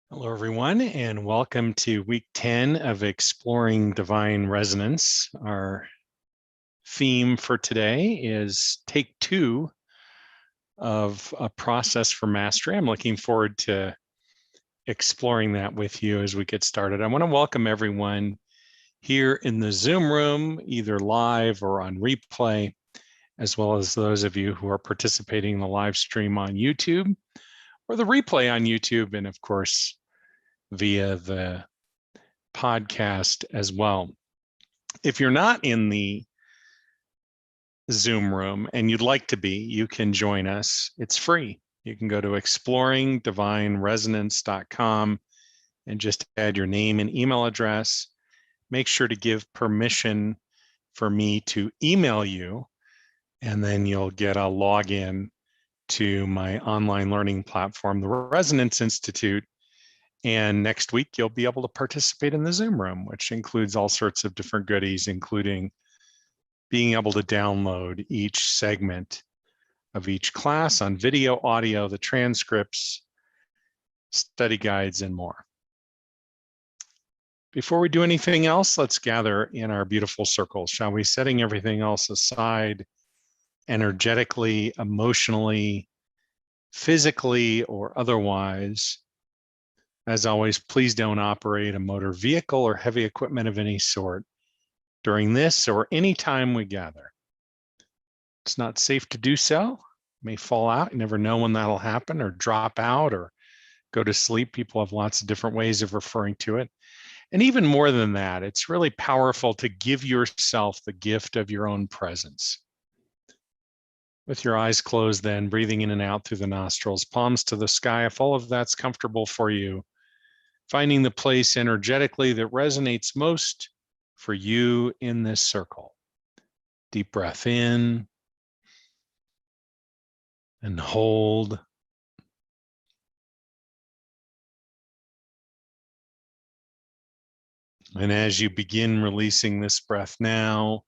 Hello, everyone, and welcome to week 10 of Exploring Divine Resonance. Our theme for today is take 2 of a process for mastery. I'm looking forward to exploring that with you as we get started. I want to welcome everyone here in the Zoom room, either live or on replay, as well as those of you who are participating in the live stream on YouTube or the replay on YouTube, and of course, via the podcast as well. If you're not in the Zoom room and you'd like to be, you can join us. It's free. You can go to exploringdivineresonance.com and just add your name and email address. Make sure to give permission for me to email you, and then you'll get a login to my online learning platform, the Resonance Institute. And next week, you'll be able to participate in the Zoom room, which includes all sorts of different goodies, including being able to download each segment of each class on video, audio, the transcripts, study guides, and more. Before we do anything else, let's gather in our beautiful circles, shall we? Setting everything else aside, energetically, emotionally, physically, or otherwise. As always, please don't operate a motor vehicle or heavy equipment of any sort during this or any time we gather. It's not safe to do so. May fall out. You never know when that'll happen, or drop out, or go to sleep. People have lots of different ways of referring to it. And even more than that, it's really powerful to give yourself the gift of your own presence. With your eyes closed, then breathing in and out through the nostrils, palms to the sky, if all of that's comfortable for you, finding the place energetically that resonates most for you in this circle. Deep breath in and hold. And as you begin releasing this breath now,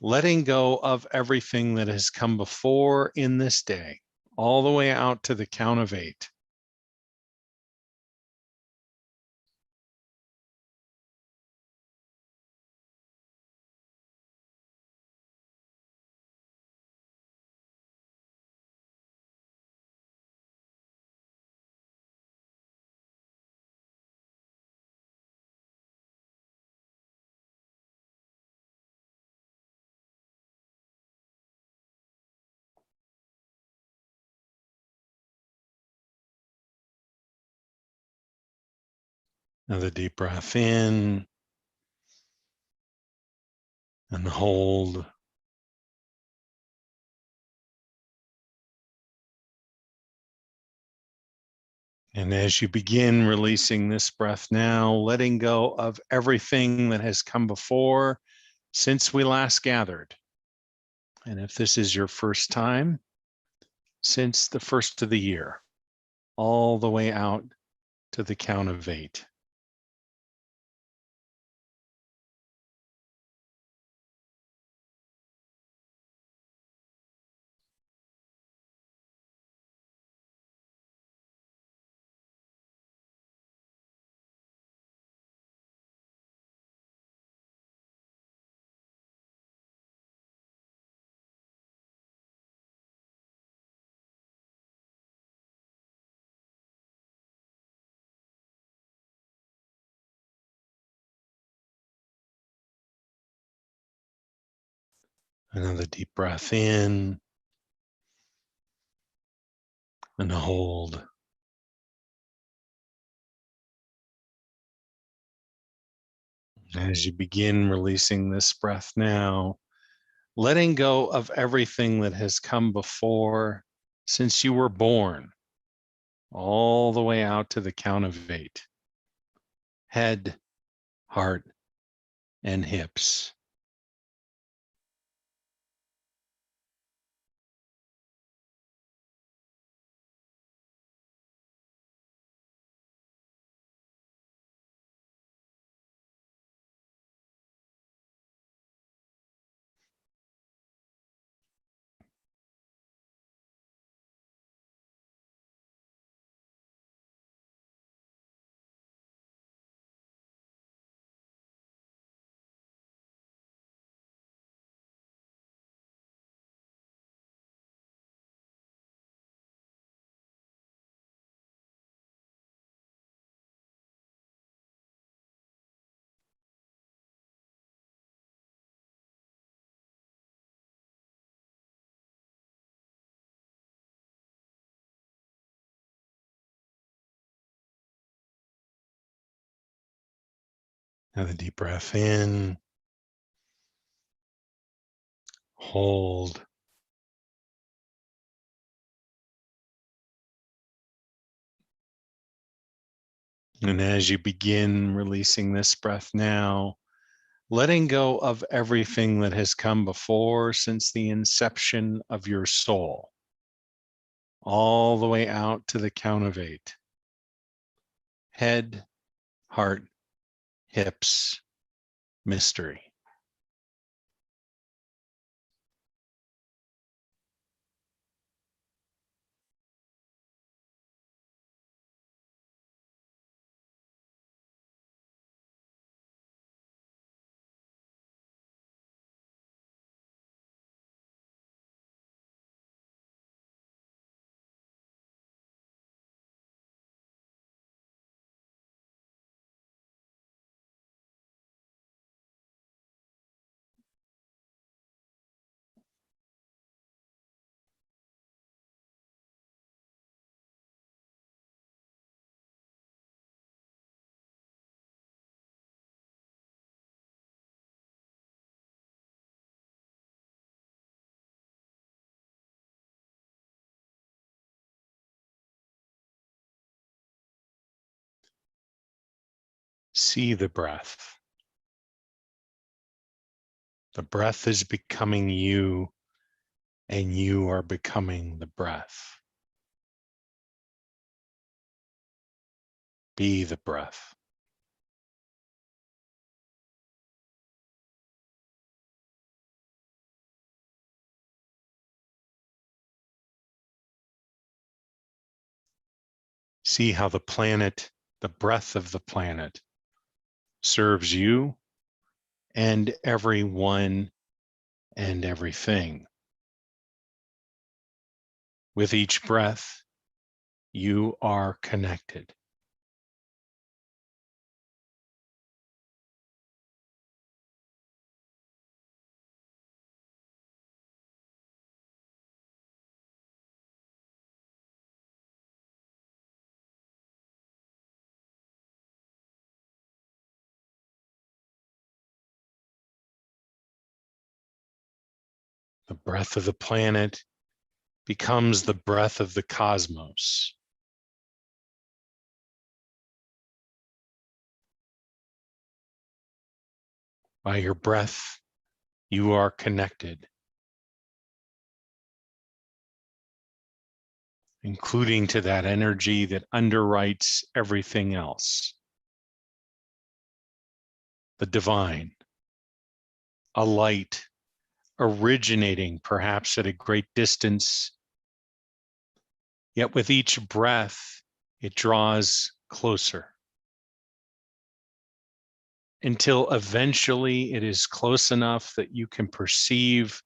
letting go of everything that has come before in this day, all the way out to the count of 8. Another deep breath in and hold. And as you begin releasing this breath now, letting go of everything that has come before since we last gathered. And if this is your first time, since the first of the year, all the way out to the count of 8. Another deep breath in and hold. As you begin releasing this breath now, letting go of everything that has come before since you were born, all the way out to the count of 8. Head, heart, and hips. Have a deep breath in, hold, and as you begin releasing this breath now, letting go of everything that has come before since the inception of your soul, all the way out to the count of 8. Head, heart, hips, mystery. See the breath. The breath is becoming you, and you are becoming the breath. Be the breath. See how the planet, the breath of the planet, serves you and everyone and everything. With each breath, you are connected. The breath of the planet becomes the breath of the cosmos. By your breath, you are connected, including to that energy that underwrites everything else. The divine, a light originating perhaps at a great distance, yet with each breath, it draws closer until eventually it is close enough that you can perceive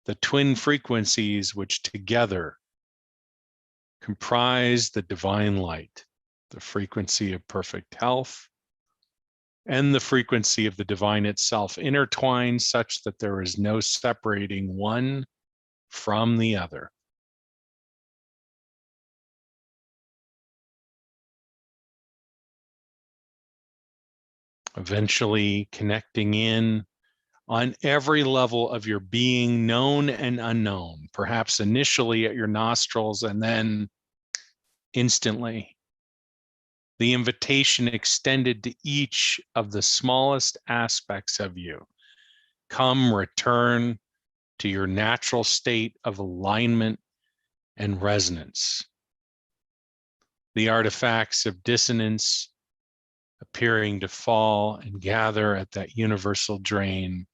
the twin frequencies which together comprise the divine light, the frequency of perfect health and the frequency of the divine itself, intertwined such that there is no separating one from the other. Eventually connecting in on every level of your being, known and unknown, perhaps initially at your nostrils and then instantly. The invitation extended to each of the smallest aspects of you. Come, return to your natural state of alignment and resonance. The artifacts of dissonance appearing to fall and gather at that universal drain.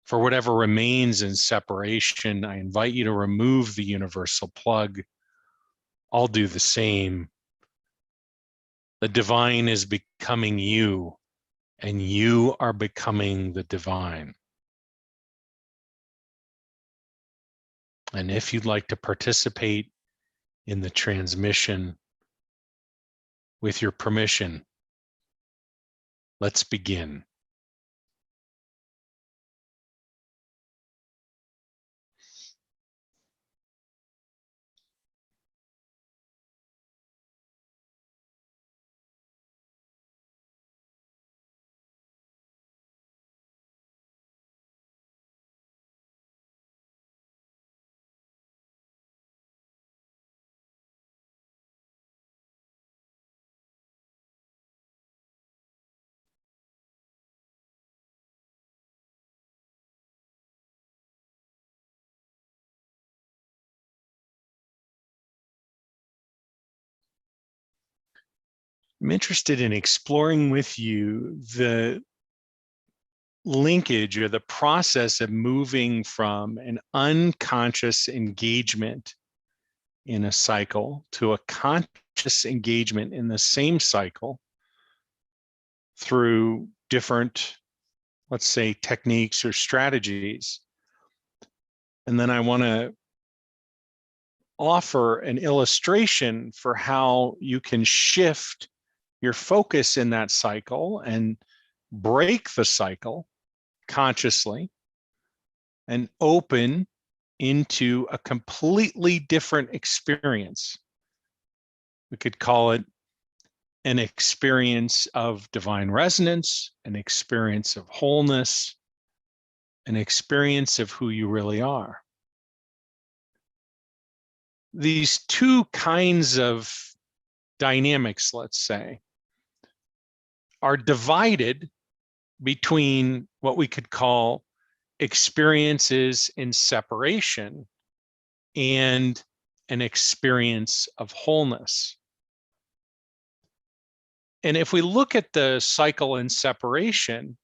For whatever remains in separation, I invite you to remove the universal plug. I'll do the same. The divine is becoming you, and you are becoming the divine. And if you'd like to participate in the transmission, with your permission, let's begin. I'm interested in exploring with you the linkage or the process of moving from an unconscious engagement in a cycle to a conscious engagement in the same cycle through different, let's say, techniques or strategies. And then I want to offer an illustration for how you can shift your focus in that cycle and break the cycle consciously and open into a completely different experience. We could call it an experience of divine resonance, an experience of wholeness, an experience of who you really are. These two kinds of dynamics, let's say, are divided between what we could call experiences in separation and an experience of wholeness. And if we look at the cycle in separation,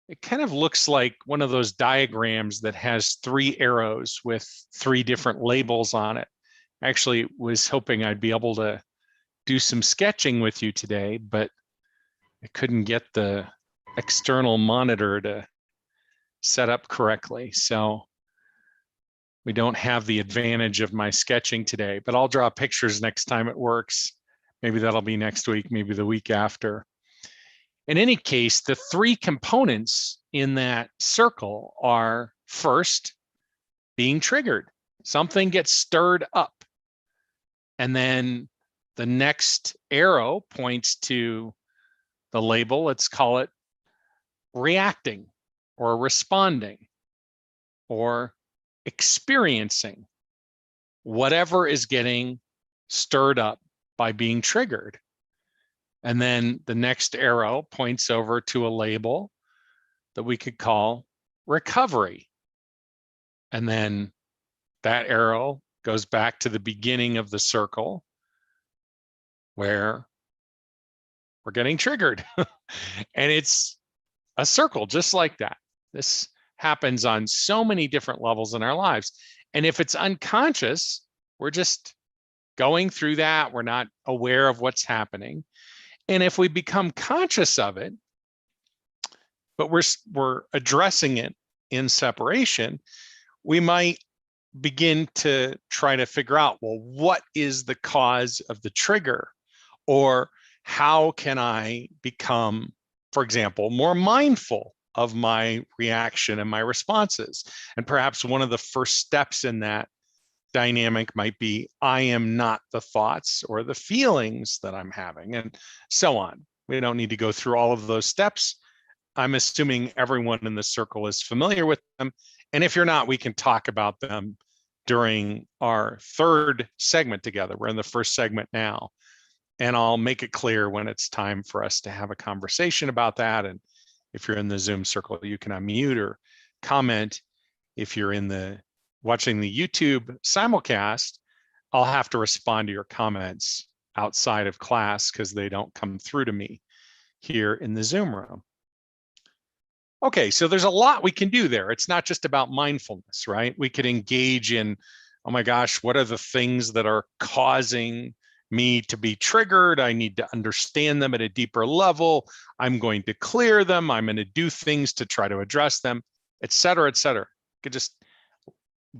it kind of looks like one of those diagrams that has 3 arrows with 3 different labels on it. I actually was hoping I'd be able to do some sketching with you today, but I couldn't get the external monitor to set up correctly. So we don't have the advantage of my sketching today, but I'll draw pictures next time it works. Maybe that'll be next week, maybe the week after. In any case, the 3 components in that circle are, first, being triggered. Something gets stirred up. And then the next arrow points to the label, let's call it reacting or responding or experiencing whatever is getting stirred up by being triggered. And then the next arrow points over to a label that we could call recovery. And then that arrow goes back to the beginning of the circle where we're getting triggered. And it's a circle just like that. This happens on so many different levels in our lives. And if it's unconscious, we're just going through that. We're not aware of what's happening. And if we become conscious of it, but we're addressing it in separation, we might begin to try to figure out, well, what is the cause of the trigger? Or how can I become, for example, more mindful of my reaction and my responses? And perhaps one of the first steps in that dynamic might be, I am not the thoughts or the feelings that I'm having, and so on. We don't need to go through all of those steps. I'm assuming everyone in the circle is familiar with them. And if you're not, we can talk about them during our 3rd segment together. We're in the 1st segment now. And I'll make it clear when it's time for us to have a conversation about that. And if you're in the Zoom circle, you can unmute or comment. If you're in the watching the YouTube simulcast, I'll have to respond to your comments outside of class because they don't come through to me here in the Zoom room. Okay, so there's a lot we can do there. It's not just about mindfulness, right? We could engage in, oh my gosh, what are the things that are causing me to be triggered? I need to understand them at a deeper level. I'm going to clear them. I'm going to do things to try to address them, et cetera, et cetera. You could just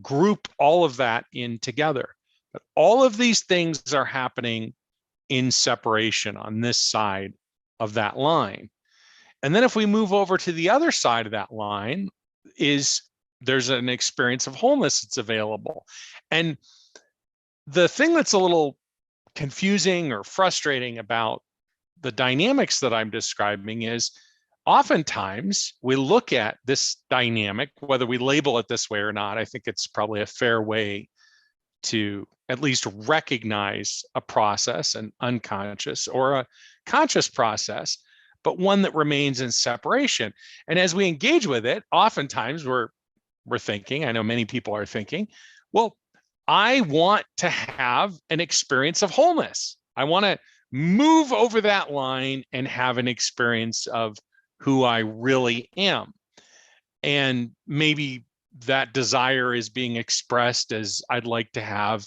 group all of that in together. But all of these things are happening in separation on this side of that line. And then if we move over to the other side of that line, there's an experience of wholeness that's available. And the thing that's a little confusing or frustrating about the dynamics that I'm describing is oftentimes we look at this dynamic, whether we label it this way or not. I think it's probably a fair way to at least recognize a process, an unconscious or a conscious process, but one that remains in separation. And as we engage with it, oftentimes we're thinking, I know many people are thinking, well, I want to have an experience of wholeness. I want to move over that line and have an experience of who I really am. And maybe that desire is being expressed as I'd like to have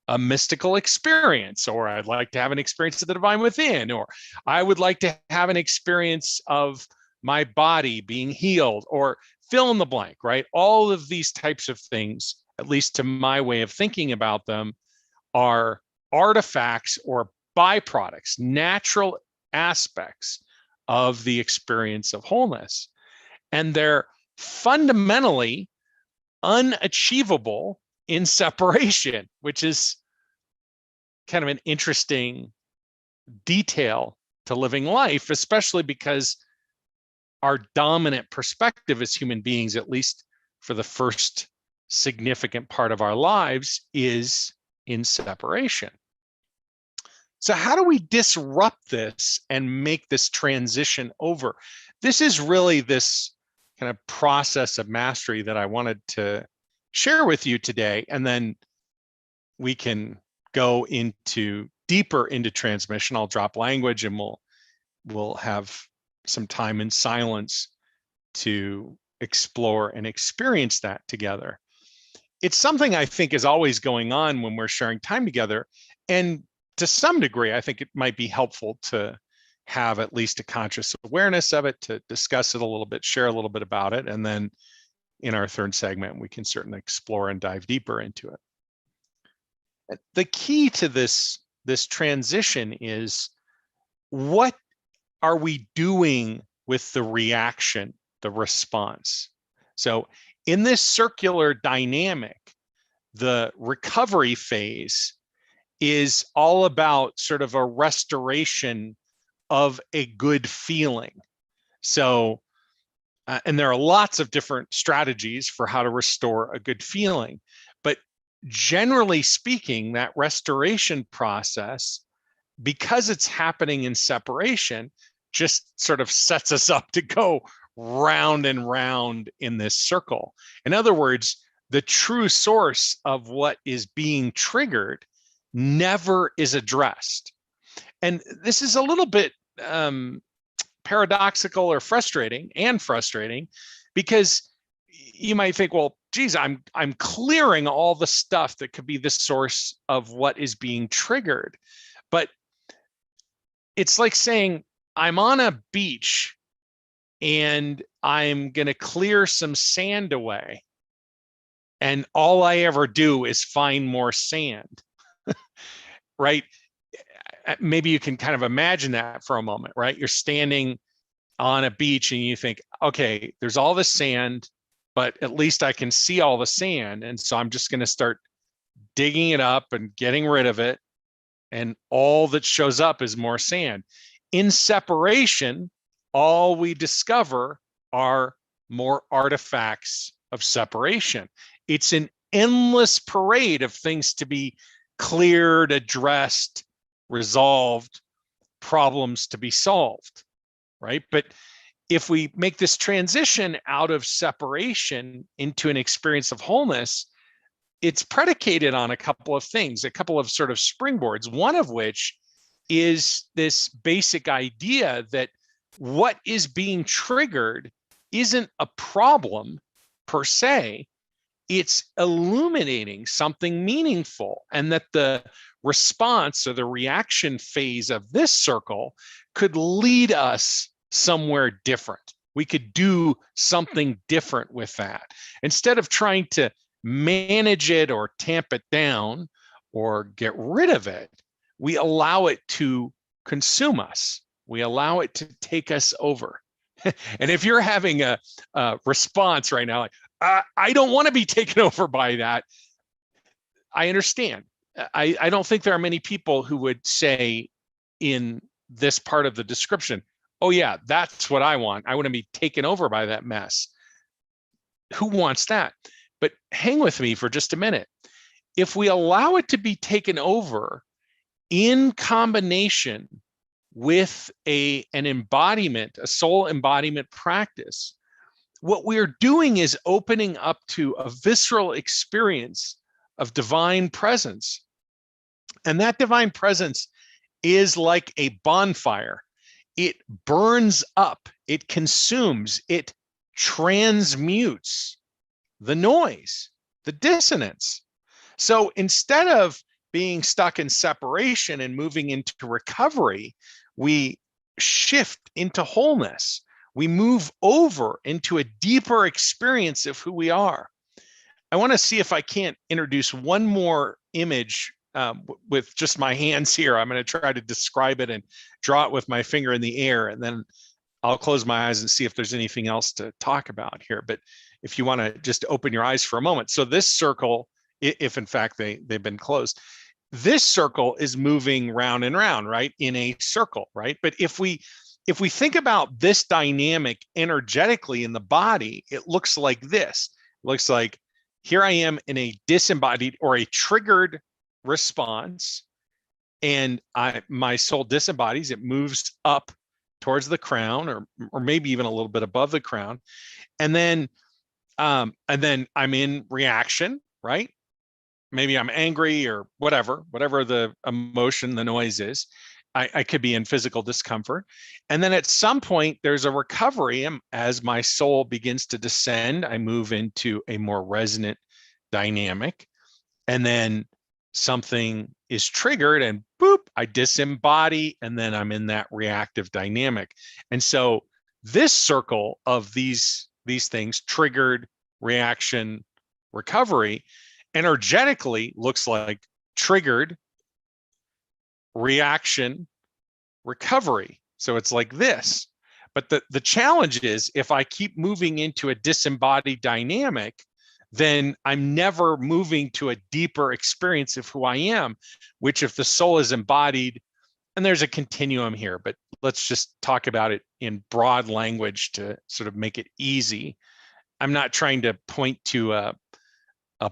a mystical experience, or I'd like to have an experience of the divine within, or I would like to have an experience of my body being healed, or fill in the blank, right? All of these types of things, at least to my way of thinking about them, are artifacts or byproducts, natural aspects of the experience of wholeness. And they're fundamentally unachievable in separation, which is kind of an interesting detail to living life, especially because our dominant perspective as human beings, at least for the first significant part of our lives, is in separation. So how do we disrupt this and make this transition over? This is really this kind of process of mastery that I wanted to share with you today. And then we can go deeper into transmission. I'll drop language and we'll have some time in silence to explore and experience that together. It's something I think is always going on when we're sharing time together. And to some degree, I think it might be helpful to have at least a conscious awareness of it, to discuss it a little bit, share a little bit about it. And then in our third segment, we can certainly explore and dive deeper into it. The key to this transition is, what are we doing with the reaction, the response? So in this circular dynamic, the recovery phase is all about sort of a restoration of a good feeling. So, and there are lots of different strategies for how to restore a good feeling, but generally speaking, that restoration process, because it's happening in separation, just sort of sets us up to go round and round in this circle. In other words, the true source of what is being triggered never is addressed. And this is a little bit paradoxical or frustrating, because you might think, well, geez, I'm clearing all the stuff that could be the source of what is being triggered. But it's like saying, I'm on a beach and I'm going to clear some sand away, and all I ever do is find more sand, right? Maybe you can kind of imagine that for a moment, right? You're standing on a beach and you think, okay, there's all the sand, but at least I can see all the sand. And so I'm just going to start digging it up and getting rid of it. And all that shows up is more sand. In separation, all we discover are more artifacts of separation. It's an endless parade of things to be cleared, addressed, resolved, problems to be solved, right? But if we make this transition out of separation into an experience of wholeness, it's predicated on a couple of things, a couple of sort of springboards, one of which is this basic idea that what is being triggered isn't a problem per se. It's illuminating something meaningful, and that the response or the reaction phase of this circle could lead us somewhere different. We could do something different with that. Instead of trying to manage it or tamp it down or get rid of it, we allow it to consume us. We allow it to take us over. And if you're having a response right now, like, I don't want to be taken over by that, I understand. I don't think there are many people who would say in this part of the description, oh yeah, that's what I want. I want to be taken over by that mess. Who wants that? But hang with me for just a minute. If we allow it to be taken over in combination with an embodiment, a soul embodiment practice, what we're doing is opening up to a visceral experience of divine presence. And that divine presence is like a bonfire. It burns up, it consumes, it transmutes the noise, the dissonance. So instead of being stuck in separation and moving into recovery, we shift into wholeness. We move over into a deeper experience of who we are. I want to see if I can't introduce one more image with just my hands here. I'm going to try to describe it and draw it with my finger in the air, and then I'll close my eyes and see if there's anything else to talk about here. But if you want to just open your eyes for a moment. So this circle, if in fact they've been closed, this circle is moving round and round, right? In a circle, right? But if we think about this dynamic energetically in the body, it looks like this. It looks like here I am in a disembodied or a triggered response, and my soul disembodies. It moves up towards the crown, or maybe even a little bit above the crown, and then I'm in reaction, right? Maybe I'm angry or whatever the emotion, the noise is. I could be in physical discomfort. And then at some point, there's a recovery. As my soul begins to descend, I move into a more resonant dynamic. And then something is triggered and boop, I disembody, and then I'm in that reactive dynamic. And so this circle of these things, triggered, reaction, recovery, energetically looks like triggered, reaction, recovery. So it's like this. But the challenge is, if I keep moving into a disembodied dynamic, then I'm never moving to a deeper experience of who I am, which if the soul is embodied, and there's a continuum here, but let's just talk about it in broad language to sort of make it easy. I'm not trying to point to a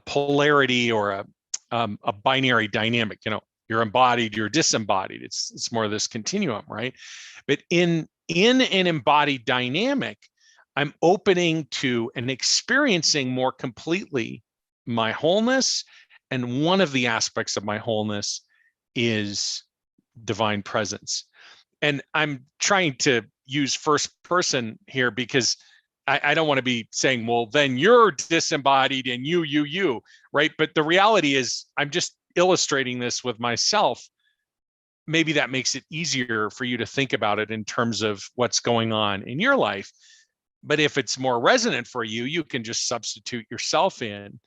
polarity or a binary dynamic. You're embodied, you're disembodied. It's more of this continuum, right? But in an embodied dynamic, I'm opening to and experiencing more completely my wholeness. And one of the aspects of my wholeness is divine presence. And I'm trying to use first person here because I don't want to be saying, well, then you're disembodied and you, right? But the reality is, I'm just illustrating this with myself. Maybe that makes it easier for you to think about it in terms of what's going on in your life. But if it's more resonant for you, you can just substitute yourself in.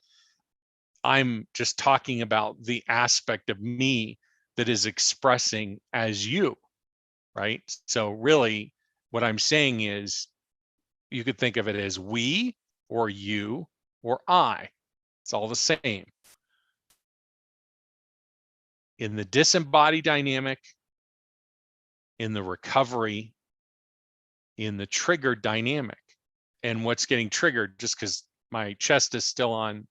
I'm just talking about the aspect of me that is expressing as you, right? So really what I'm saying is, you could think of it as we or you or I. It's all the same. In the disembodied dynamic, in the recovery, in the triggered dynamic. And what's getting triggered, just because my chest is still on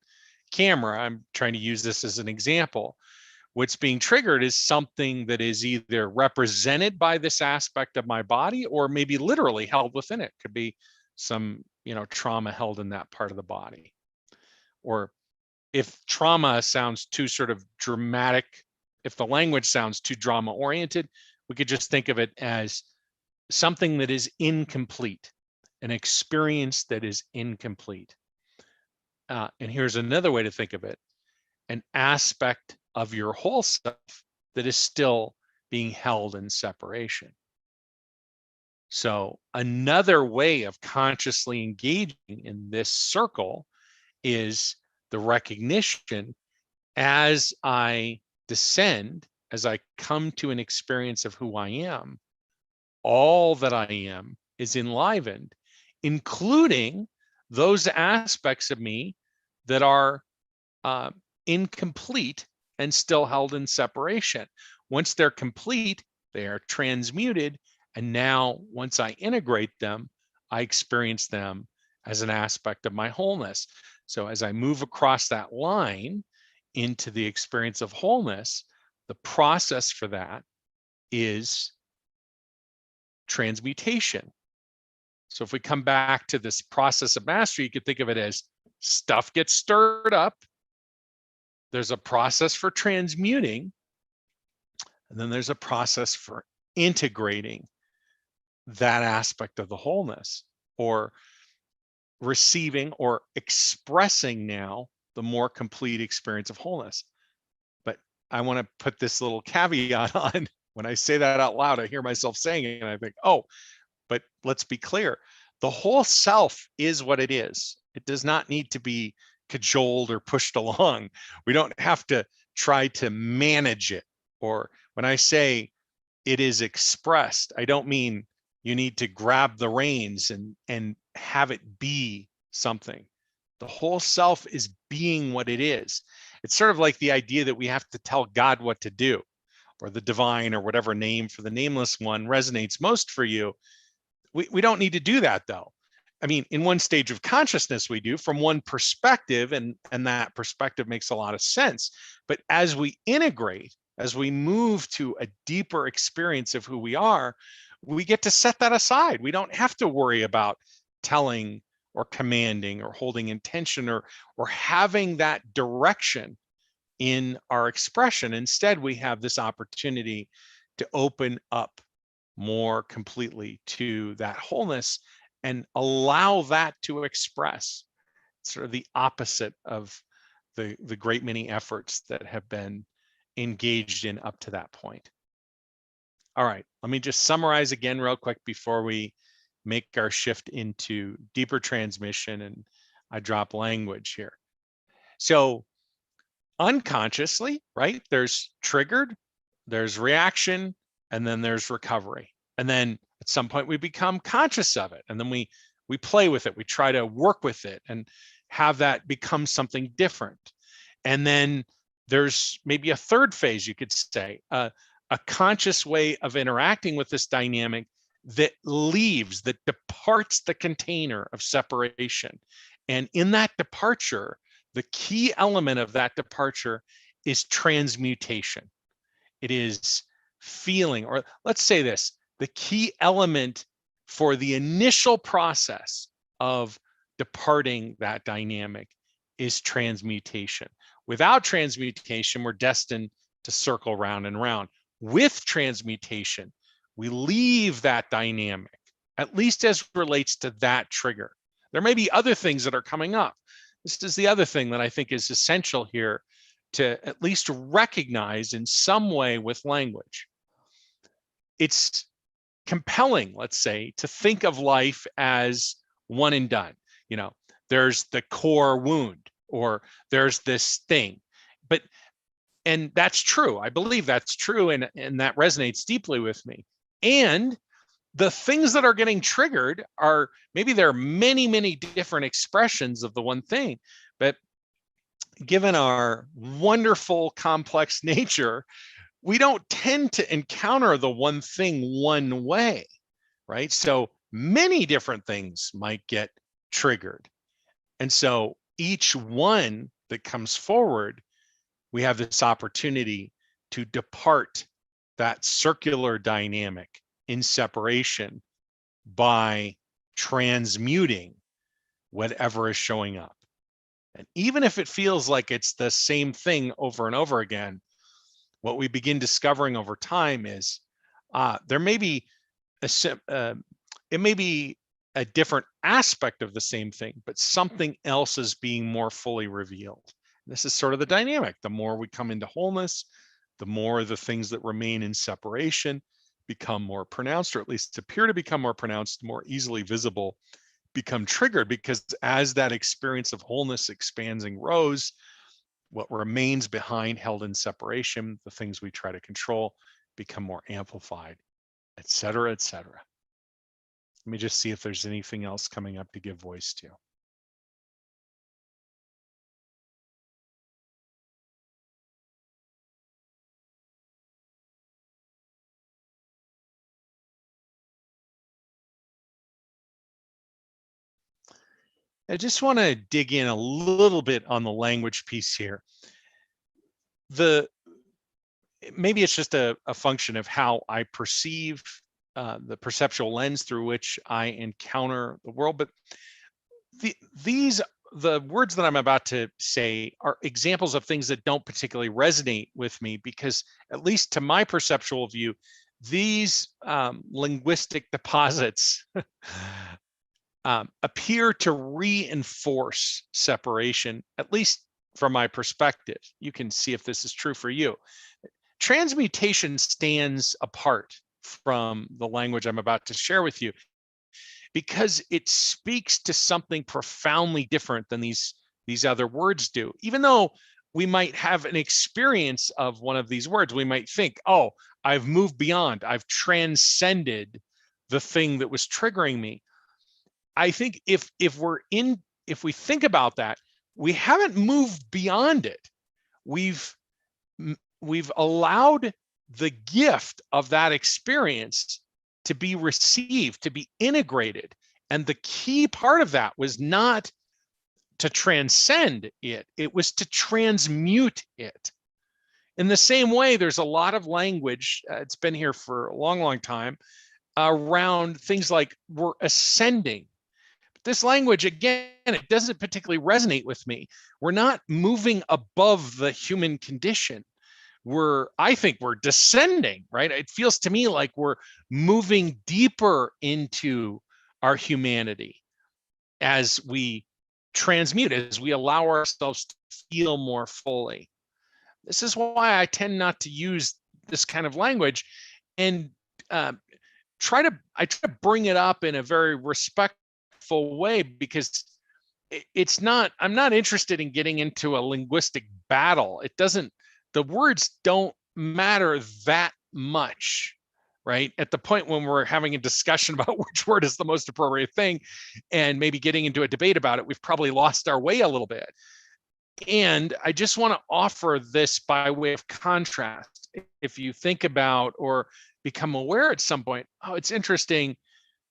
camera, I'm trying to use this as an example. What's being triggered is something that is either represented by this aspect of my body or maybe literally held within it. Could be some trauma held in that part of the body. Or if trauma sounds too sort of dramatic, if the language sounds too drama oriented, we could just think of it as something that is incomplete, an experience that is incomplete. And here's another way to think of it: an aspect of your whole self that is still being held in separation. So another way of consciously engaging in this circle is the recognition, as I descend, as I come to an experience of who I am, all that I am is enlivened, including those aspects of me that are incomplete and still held in separation. Once they're complete, they are transmuted. And now, once I integrate them, I experience them as an aspect of my wholeness. So as I move across that line into the experience of wholeness, the process for that is transmutation. So if we come back to this process of mastery, you could think of it as stuff gets stirred up. There's a process for transmuting. And then there's a process for integrating that aspect of the wholeness, or receiving or expressing now the more complete experience of wholeness. But I want to put this little caveat on. When I say that out loud, I hear myself saying it and I think, oh, but let's be clear. The whole self is what it is. It does not need to be cajoled or pushed along. We don't have to try to manage it. Or when I say it is expressed, I don't mean you need to grab the reins and have it be something. The whole self is being what it is. It's sort of like the idea that we have to tell God what to do, or the divine, or whatever name for the nameless one resonates most for you. We don't need to do that, though. I mean, in one stage of consciousness, we do from one perspective, and that perspective makes a lot of sense. But as we integrate, as we move to a deeper experience of who we are, we get to set that aside. We don't have to worry about telling or commanding or holding intention or having that direction in our expression. Instead, we have this opportunity to open up more completely to that wholeness and allow that to express. Sort of the opposite of the great many efforts that have been engaged in up to that point. All right, let me just summarize again real quick before we make our shift into deeper transmission and I drop language here. So unconsciously, right, there's triggered, there's reaction, and then there's recovery. And then at some point we become conscious of it, and then we play with it, we try to work with it and have that become something different. And then there's maybe a third phase, you could say, a conscious way of interacting with this dynamic that leaves, that departs the container of separation. And in that departure, the key element of that departure is transmutation. It is feeling, or let's say this, the key element for the initial process of departing that dynamic is transmutation. Without transmutation, we're destined to circle round and round. With transmutation, we leave that dynamic, at least as relates to that trigger. There may be other things that are coming up. This is the other thing that I think is essential here to at least recognize in some way with language. It's compelling, let's say, to think of life as one and done. You know, there's the core wound, or there's this thing. And that's true. I believe that's true, and that resonates deeply with me. And the things that are getting triggered are, maybe there are many, many different expressions of the one thing, but given our wonderful complex nature, we don't tend to encounter the one thing one way, right? So many different things might get triggered. And so each one that comes forward, we have this opportunity to depart that circular dynamic in separation by transmuting whatever is showing up. And even if it feels like it's the same thing over and over again, what we begin discovering over time is there may be it may be a different aspect of the same thing, but something else is being more fully revealed. This is sort of the dynamic. The more we come into wholeness, the more the things that remain in separation become more pronounced, or at least appear to become more pronounced, more easily visible, become triggered, because as that experience of wholeness expands and grows, what remains behind, held in separation, the things we try to control, become more amplified, et cetera, et cetera. Let me just see if there's anything else coming up to give voice to. I just want to dig in a little bit on the language piece here. Maybe it's just a function of how I perceive the perceptual lens through which I encounter the world, but these the words that I'm about to say are examples of things that don't particularly resonate with me, because at least to my perceptual view, these linguistic deposits appear to reinforce separation, at least from my perspective. You can see if this is true for you. Transmutation stands apart from the language I'm about to share with you because it speaks to something profoundly different than these other words do. Even though we might have an experience of one of these words, we might think, oh, I've moved beyond, I've transcended the thing that was triggering me. I think if we think about that, we haven't moved beyond it. We've allowed the gift of that experience to be received, to be integrated. And the key part of that was not to transcend it, it was to transmute it. In the same way, there's a lot of language, it's been here for a long, long time, around things like we're ascending. This language, again, it doesn't particularly resonate with me. We're not moving above the human condition. I think we're descending, right? It feels to me like we're moving deeper into our humanity as we transmute, as we allow ourselves to feel more fully. This is why I tend not to use this kind of language, and try to bring it up in a very respectful way, because I'm not interested in getting into a linguistic battle. The words don't matter that much, right? At the point when we're having a discussion about which word is the most appropriate thing and maybe getting into a debate about it, we've probably lost our way a little bit. And I just want to offer this by way of contrast. If you think about or become aware at some point, oh, it's interesting.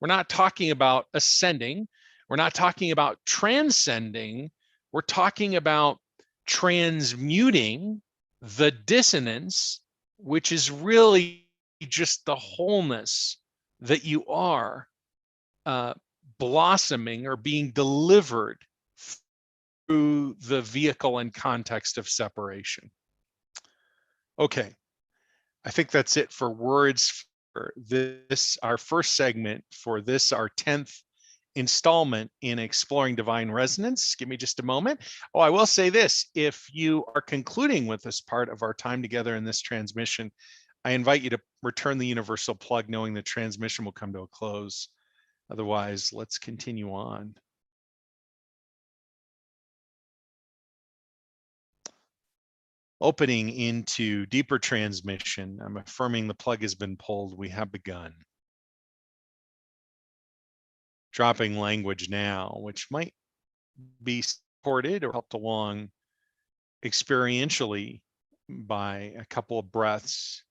We're not talking about ascending. We're not talking about transcending. We're talking about transmuting the dissonance, which is really just the wholeness that you are blossoming or being delivered through the vehicle and context of separation. Okay, I think that's it for words for this, our first segment for this, our 10th installment in exploring divine resonance. Give me just a moment. Oh, I will say this, if you are concluding with this part of our time together in this transmission, I invite you to return the universal plug, knowing the transmission will come to a close. Otherwise, let's continue on. Opening into deeper transmission, I'm affirming the plug has been pulled. We have begun. Dropping language now, which might be supported or helped along experientially by a couple of breaths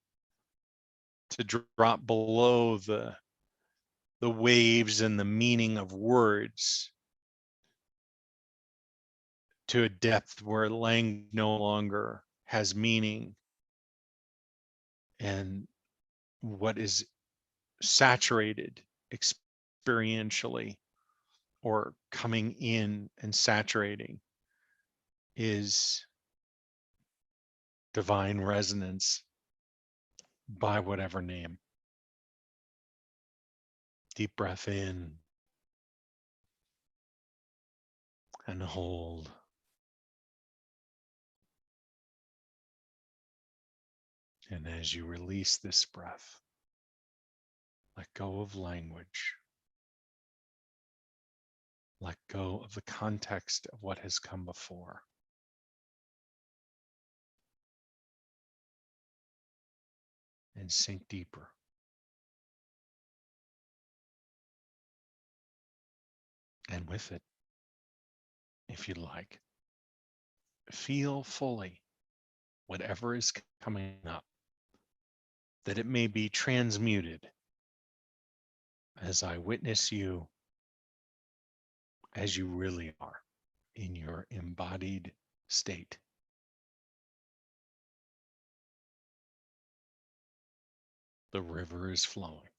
to drop below the waves and the meaning of words to a depth where language no longer has meaning, and what is saturated experientially or coming in and saturating is divine resonance by whatever name. Deep breath in and hold. And as you release this breath, let go of language. Let go of the context of what has come before. And sink deeper. And with it, if you like, feel fully whatever is coming up, that it may be transmuted as I witness you as you really are in your embodied state. The river is flowing.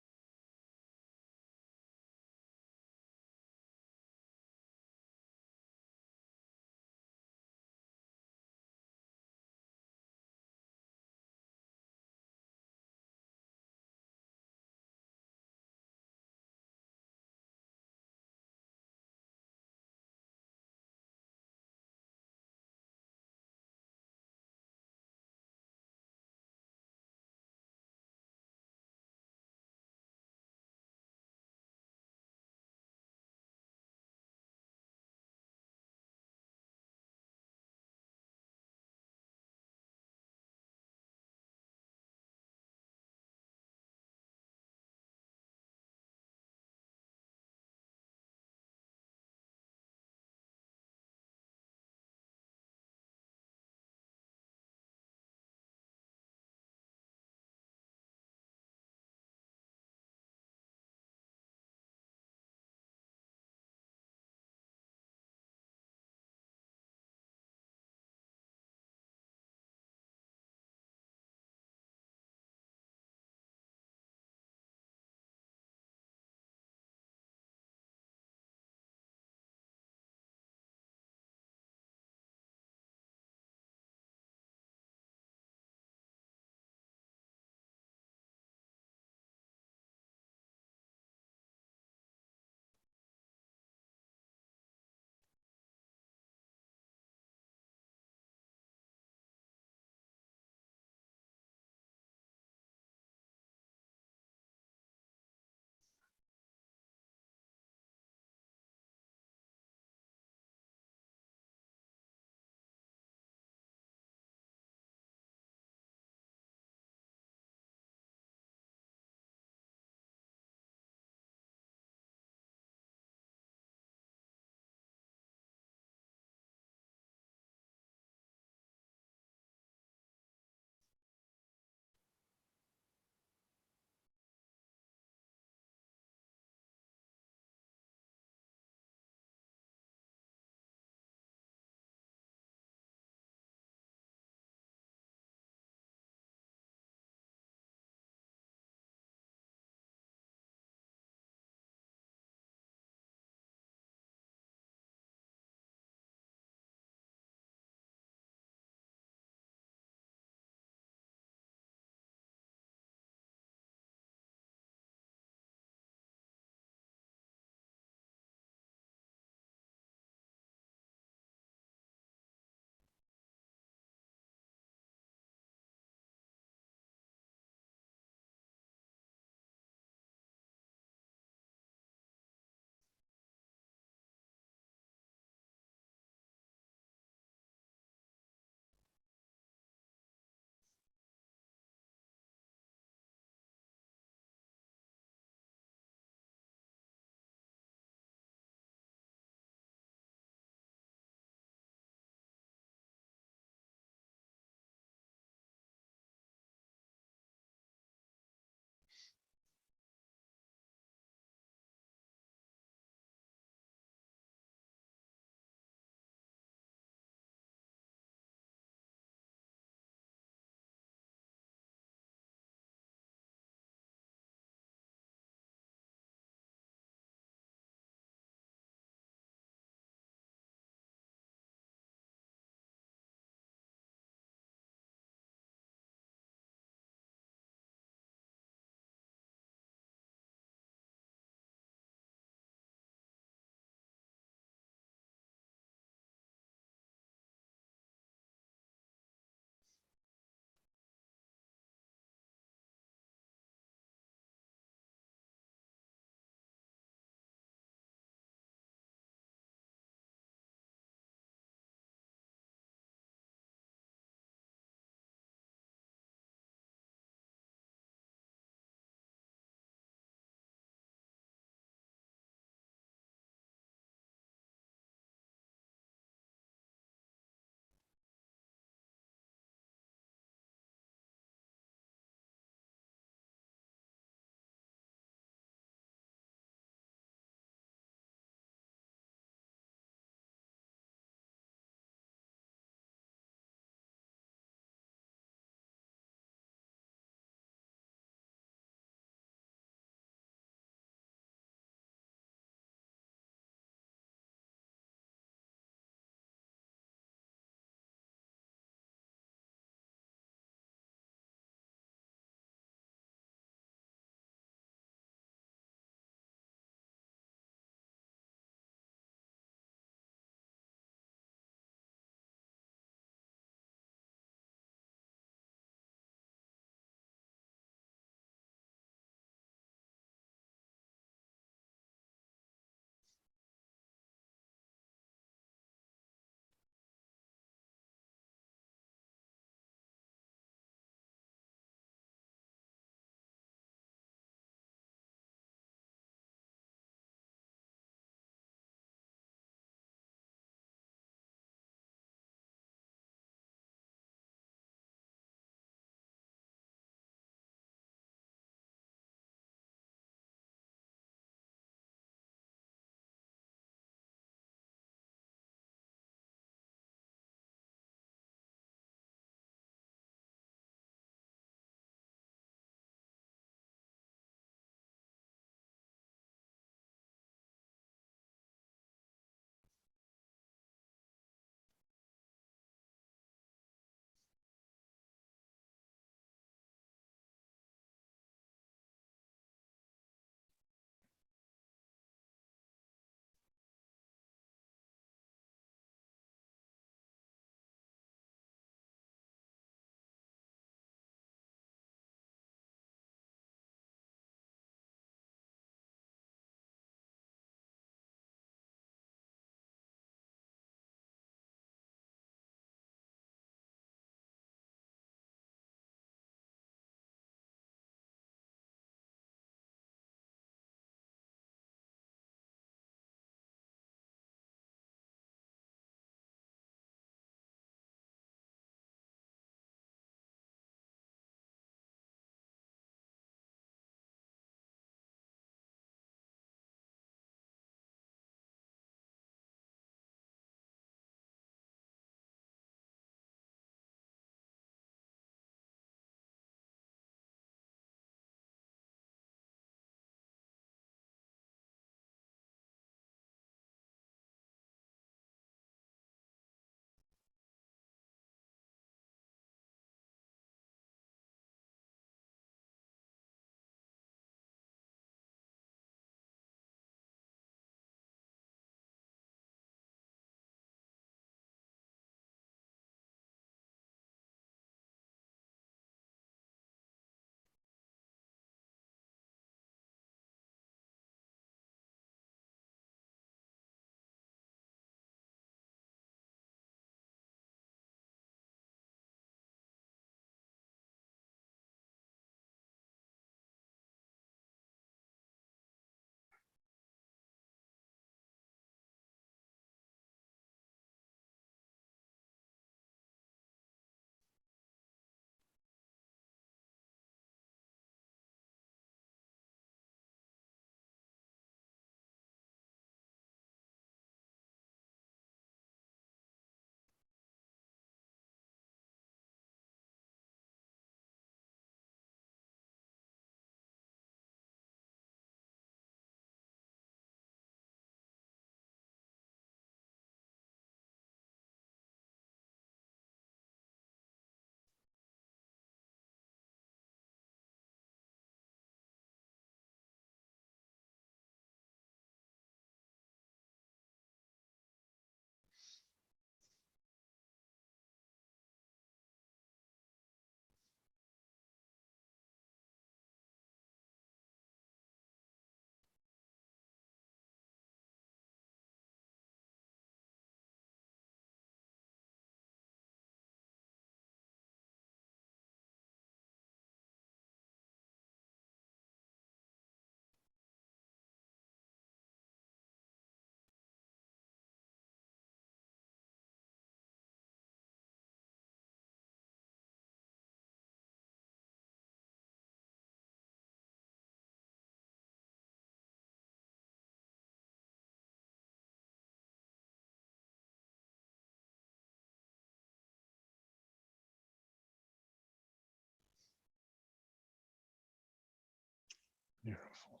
Beautiful.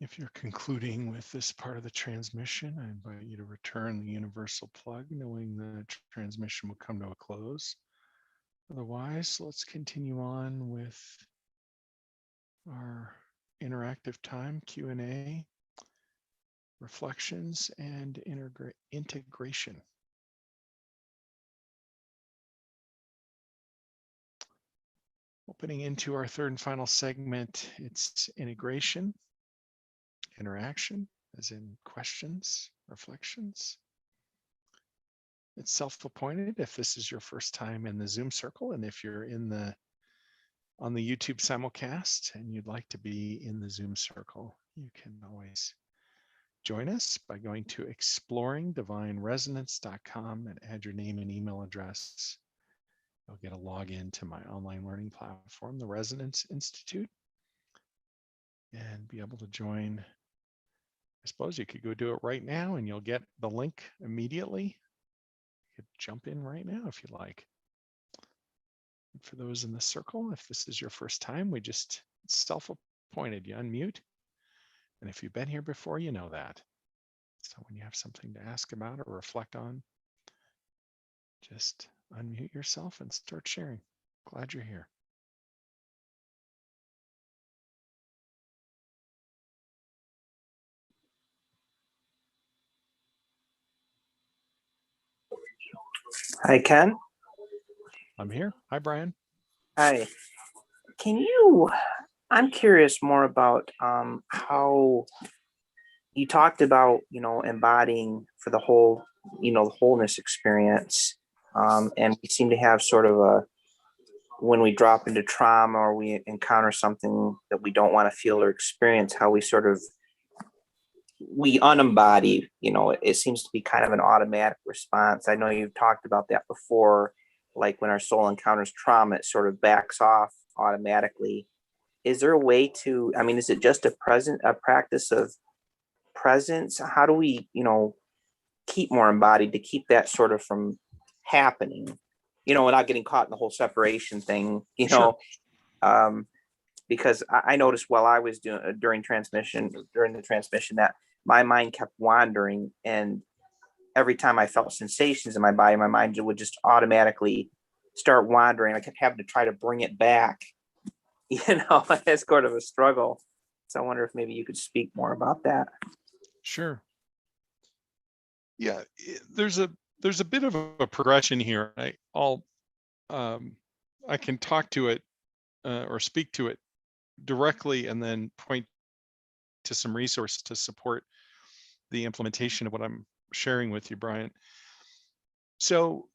If you're concluding with this part of the transmission, I invite you to return the universal plug, knowing the transmission will come to a close. Otherwise, let's continue on with our interactive time, Q&A, reflections, and integration. Opening into our third and final segment, it's integration, interaction, as in questions, reflections. It's self-appointed if this is your first time in the Zoom circle, and if you're on the YouTube simulcast and you'd like to be in the Zoom circle, you can always join us by going to exploringdivineresonance.com and add your name and email address. You'll get a login to my online learning platform, the Resonance Institute, and be able to join. I suppose you could go do it right now and you'll get the link immediately. You could jump in right now if you like. And for those in the circle, if this is your first time, it's self-appointed. You unmute. And if you've been here before, you know that. So when you have something to ask about or reflect on, just unmute yourself and start sharing. Glad you're here. Hi, Ken. I'm here. Hi, Brian. Hi. I'm curious more about how you talked about, embodying for the whole, the wholeness experience. And we seem to have sort of when we drop into trauma or we encounter something that we don't want to feel or experience, how we unembody, it seems to be kind of an automatic response. I know you've talked about that before, like when our soul encounters trauma, it sort of backs off automatically. Is there a way to, is it just a practice of presence? How do we, keep more embodied to keep that sort of from happening, without getting caught in the whole separation thing, Sure. Because I noticed while I was during the transmission that my mind kept wandering, and every time I felt sensations in my body, my mind would just automatically start wandering. I kept having to try to bring it back, it's sort of a struggle. So I wonder if maybe you could speak more about that. Sure. Yeah, there's a bit of a progression here. I can talk to it or speak to it directly and then point to some resources to support the implementation of what I'm sharing with you, Brian. So,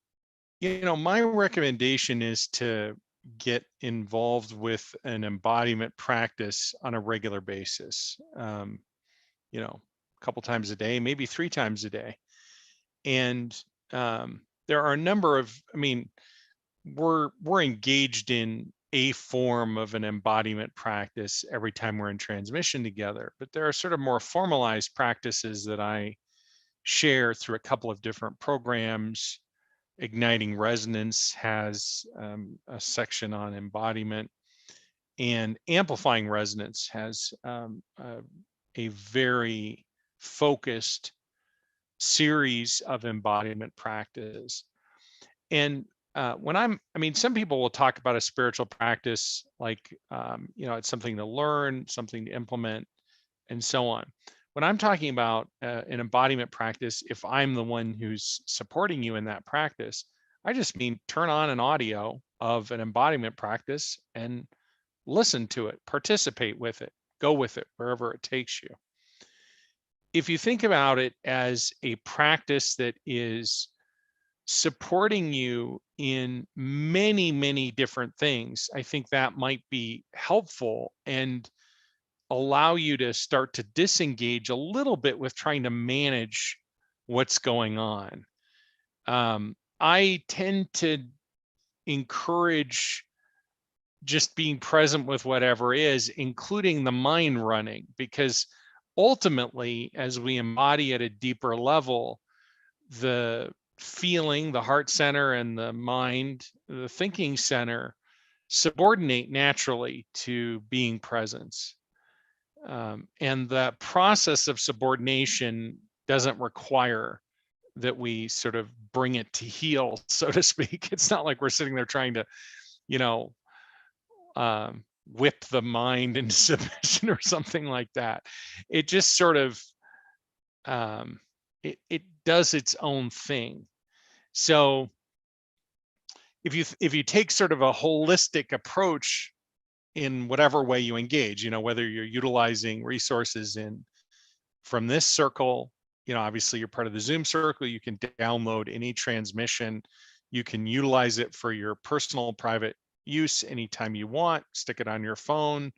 my recommendation is to get involved with an embodiment practice on a regular basis, a couple times a day, maybe 3 times a day. And there are a number of, we're engaged in a form of an embodiment practice every time we're in transmission together, but there are sort of more formalized practices that I share through a couple of different programs. Igniting Resonance has a section on embodiment, and Amplifying Resonance has a very focused series of embodiment practices. And some people will talk about a spiritual practice like, it's something to learn, something to implement, and so on. When I'm talking about an embodiment practice, if I'm the one who's supporting you in that practice, I just mean turn on an audio of an embodiment practice and listen to it, participate with it, go with it wherever it takes you. If you think about it as a practice that is supporting you in many, many different things, I think that might be helpful and allow you to start to disengage a little bit with trying to manage what's going on. I tend to encourage just being present with whatever is, including the mind running, because ultimately, as we embody at a deeper level, the feeling, the heart center, and the mind, the thinking center, subordinate naturally to being presence. And the process of subordination doesn't require that we sort of bring it to heel, so to speak. It's not like we're sitting there trying to, you know, whip the mind into submission or something like that. It just sort of, it does its own thing. So if you take sort of a holistic approach in whatever way you engage, you know, whether you're utilizing resources from this circle, you know, obviously you're part of the Zoom circle, you can download any transmission, you can utilize it for your personal private use anytime you want, stick it on your phone,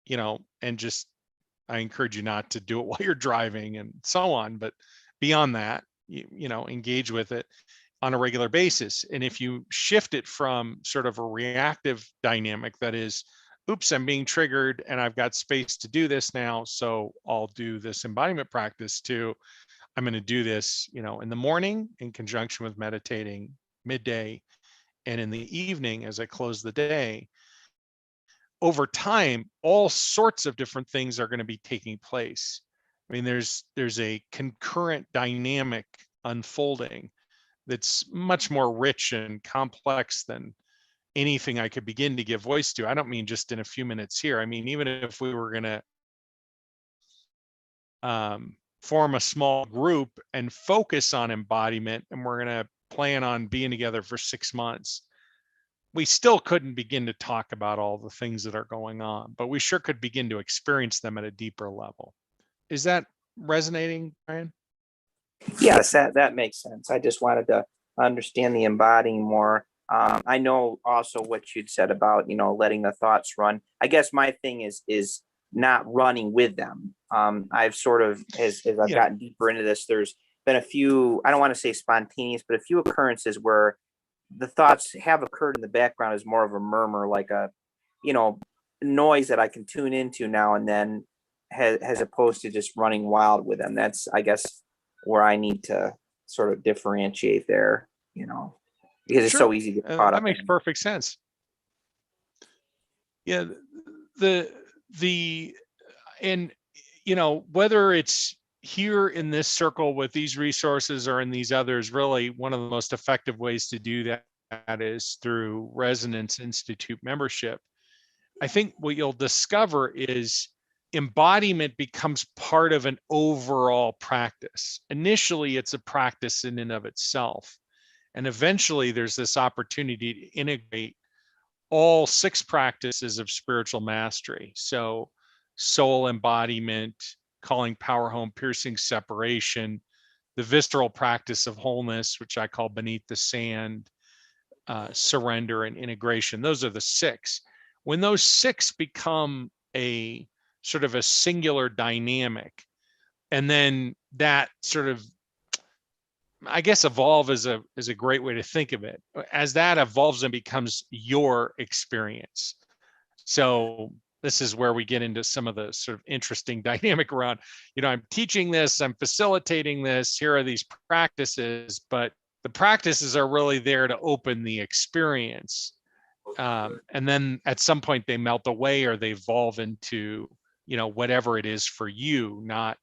you know, and just, I encourage you not to do it while you're driving and so on, but beyond that, you know, engage with it on a regular basis. And if you shift it from sort of a reactive dynamic, that is, oops, I'm being triggered and I've got space to do this now, so I'll do this embodiment practice too. I'm going to do this, you know, in the morning in conjunction with meditating, midday, and in the evening as I close the day. Over time, all sorts of different things are going to be taking place. I mean, there's a concurrent dynamic unfolding that's much more rich and complex than anything I could begin to give voice to. I don't mean just in a few minutes here. I mean, even if we were going to form a small group and focus on embodiment, and we're going to plan on being together for 6 months, we still couldn't begin to talk about all the things that are going on, but we sure could begin to experience them at a deeper level. Is that resonating, Brian? Yes, that makes sense. I just wanted to understand the embodying more. I know also what you'd said about, you know, letting the thoughts run. I guess my thing is not running with them. I've sort of, as I've gotten deeper into this, there's been a few, I don't want to say spontaneous, but a few occurrences where the thoughts have occurred in the background as more of a murmur, like a, you know, noise that I can tune into now and then, as opposed to just running wild with them. That's, I guess, where I need to sort of differentiate there, you know, because it's so easy to get caught up. That makes perfect sense. Yeah, and you know, whether it's here in this circle with these resources or in these others, really one of the most effective ways to do that is through Resonance Institute membership. I think what you'll discover is embodiment becomes part of an overall practice. Initially, it's a practice in and of itself. And eventually there's this opportunity to integrate all 6 practices of spiritual mastery. So soul embodiment, calling power home, piercing separation, the visceral practice of wholeness, which I call beneath the sand, surrender, and integration. Those are the 6. When those 6 become a sort of a singular dynamic, and then that sort of, I guess, evolve is a great way to think of it. As that evolves and becomes your experience. So this is where we get into some of the sort of interesting dynamic around, you know, I'm teaching this, I'm facilitating this, here are these practices, but the practices are really there to open the experience. And then at some point they melt away or they evolve into, you know, whatever it is for you, not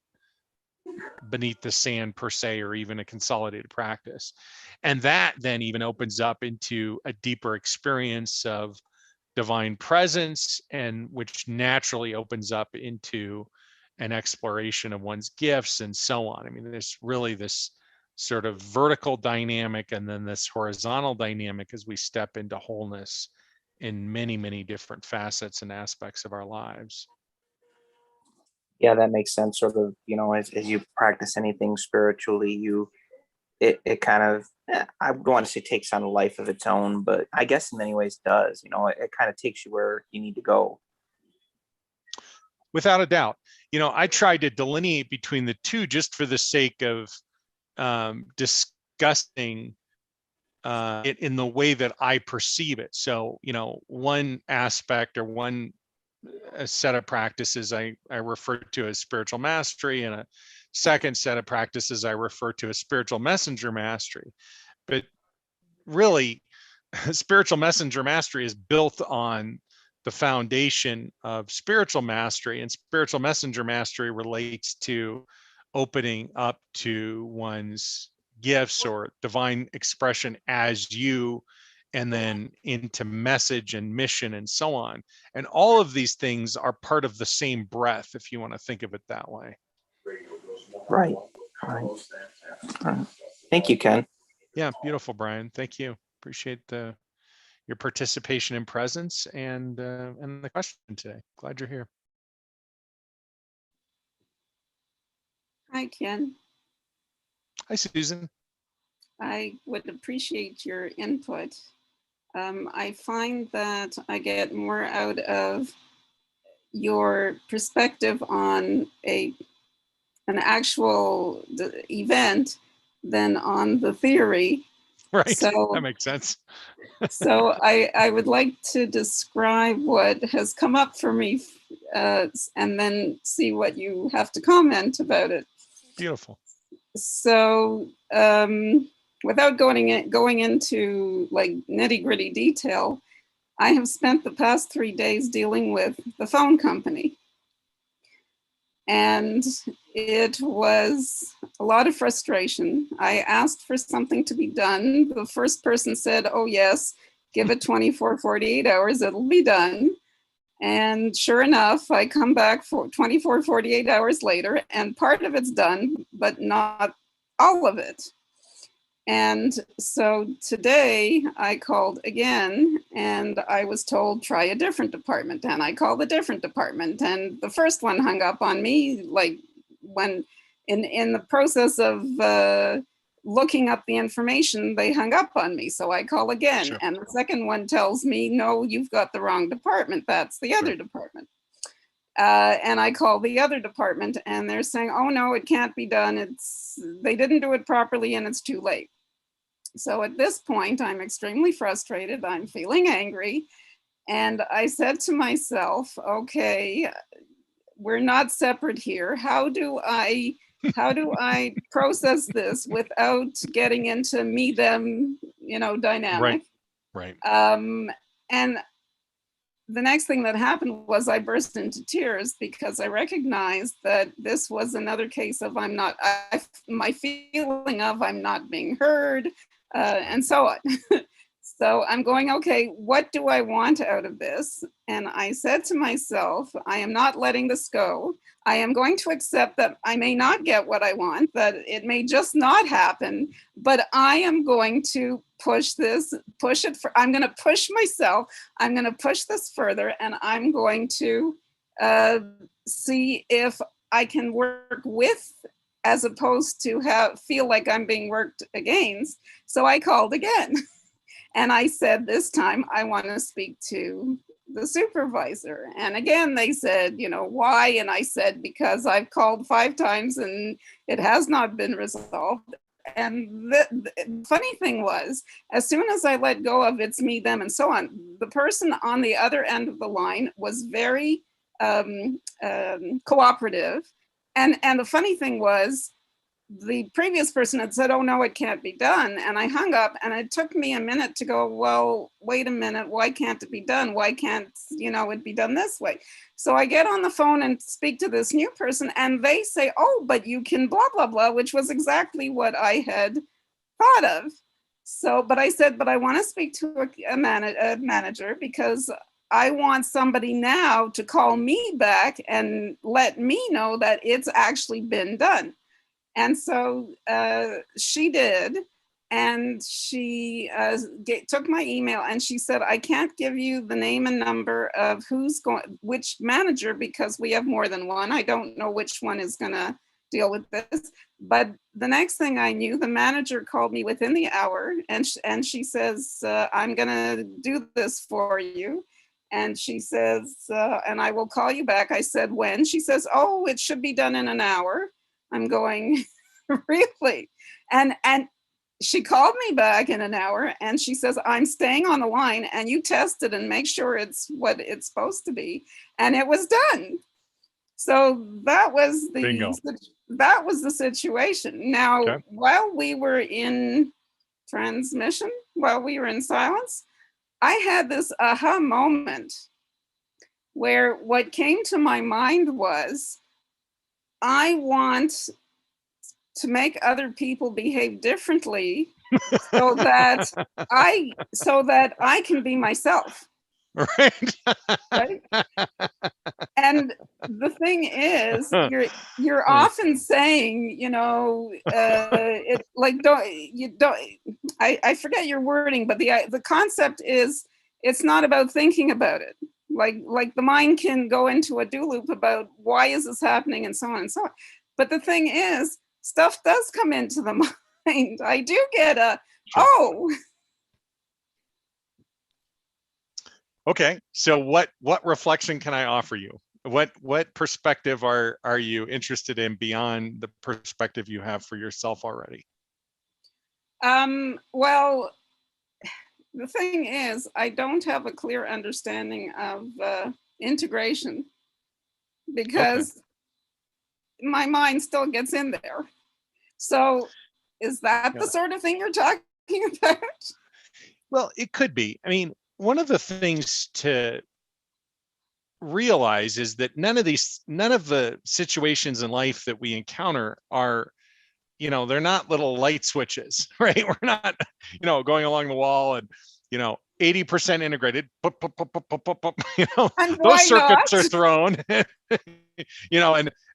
beneath the sand per se, or even a consolidated practice. And that then even opens up into a deeper experience of divine presence, and which naturally opens up into an exploration of one's gifts and so on. I mean, there's really this sort of vertical dynamic and then this horizontal dynamic as we step into wholeness in many, many different facets and aspects of our lives. Yeah, that makes sense. Sort of, you know, as you practice anything spiritually, it kind of, I don't want to say takes on a life of its own, but I guess in many ways does. You know, it kind of takes you where you need to go. Without a doubt. You know, I tried to delineate between the two just for the sake of discussing it in the way that I perceive it. So, you know, one aspect or one a set of practices I refer to as spiritual mastery, and a second set of practices I refer to as spiritual messenger mastery. But really, spiritual messenger mastery is built on the foundation of spiritual mastery, and spiritual messenger mastery relates to opening up to one's gifts or divine expression as you, and then into message and mission and so on. And all of these things are part of the same breath, if you want to think of it that way. Right. Right. Thank you, Ken. Yeah, beautiful, Brian. Thank you. Appreciate your participation and presence, and the question today. Glad you're here. Hi, Ken. Hi, Susan. I would appreciate your input. I find that I get more out of your perspective on an actual event than on the theory. Right. So that makes sense. So I would like to describe what has come up for me and then see what you have to comment about it. Beautiful. So without going into like nitty gritty detail, I have spent the past 3 days dealing with the phone company. And it was a lot of frustration. I asked for something to be done. The first person said, oh yes, give it 24, 48 hours, it'll be done. And sure enough, I come back for 24, 48 hours later, and part of it's done, but not all of it. And so today I called again, and I was told, try a different department. And I called a different department, and the first one hung up on me, like when in the process of looking up the information, they hung up on me. So I call again. Sure. And the second one tells me, no, you've got the wrong department. That's the other department. And I call the other department, and they're saying, oh no, it can't be done. They didn't do it properly, and it's too late. So at this point, I'm extremely frustrated. I'm feeling angry. And I said to myself, okay, we're not separate here. How do I process this without getting into me, them, dynamic? Right. And the next thing that happened was I burst into tears because I recognized that this was another case of my feeling of I'm not being heard, and so on. So I'm going, okay, what do I want out of this? And I said to myself, I am not letting this go. I am going to accept that I may not get what I want, that it may just not happen, but I am going to I'm going to push myself. I'm going to push this further, and I'm going to see if I can work with, as opposed to feel like I'm being worked against. So I called again. And I said, this time I want to speak to the supervisor. And again, they said, why? And I said, because I've called 5 times and it has not been resolved. And the funny thing was, as soon as I let go of it's me, them, and so on, the person on the other end of the line was very cooperative. And the funny thing was, the previous person had said, oh no, it can't be done. And I hung up, and it took me a minute to go, well, wait a minute, why can't it be done? Why can't, it be done this way? So I get on the phone and speak to this new person, and they say, oh, but you can blah, blah, blah, which was exactly what I had thought of. So, but I said, but I want to speak to a manager, because I want somebody now to call me back and let me know that it's actually been done. And so she did, and she took my email, and she said, I can't give you the name and number of which manager, because we have more than one. I don't know which one is going to deal with this. But the next thing I knew, the manager called me within the hour, and she says, I'm going to do this for you. And she says, and I will call you back. I said, when? She says, oh, it should be done in an hour. I'm going, really? And she called me back in an hour, and she says, I'm staying on the line, and you test it and make sure it's what it's supposed to be. And it was done. So that was the situation. Now, while we were in transmission while we were in silence, I had this aha moment where what came to my mind was, I want to make other people behave differently so that I can be myself. Right. Right. And the thing is, you're often saying, it like, I forget your wording, but the concept is, it's not about thinking about it. Like the mind can go into a do loop about why is this happening and so on and so on. But the thing is, stuff does come into the mind. I do get Sure. oh. Okay, so what reflection can I offer you? What perspective are you interested in beyond the perspective you have for yourself already? Well, the thing is, I don't have a clear understanding of integration, because my mind still gets in there. So is that the sort of thing you're talking about? Well, it could be. I mean, one of the things to realize is that none of the situations in life that we encounter are, they're not little light switches, right? We're not, going along the wall and, 80% integrated, And why those circuits not? are thrown,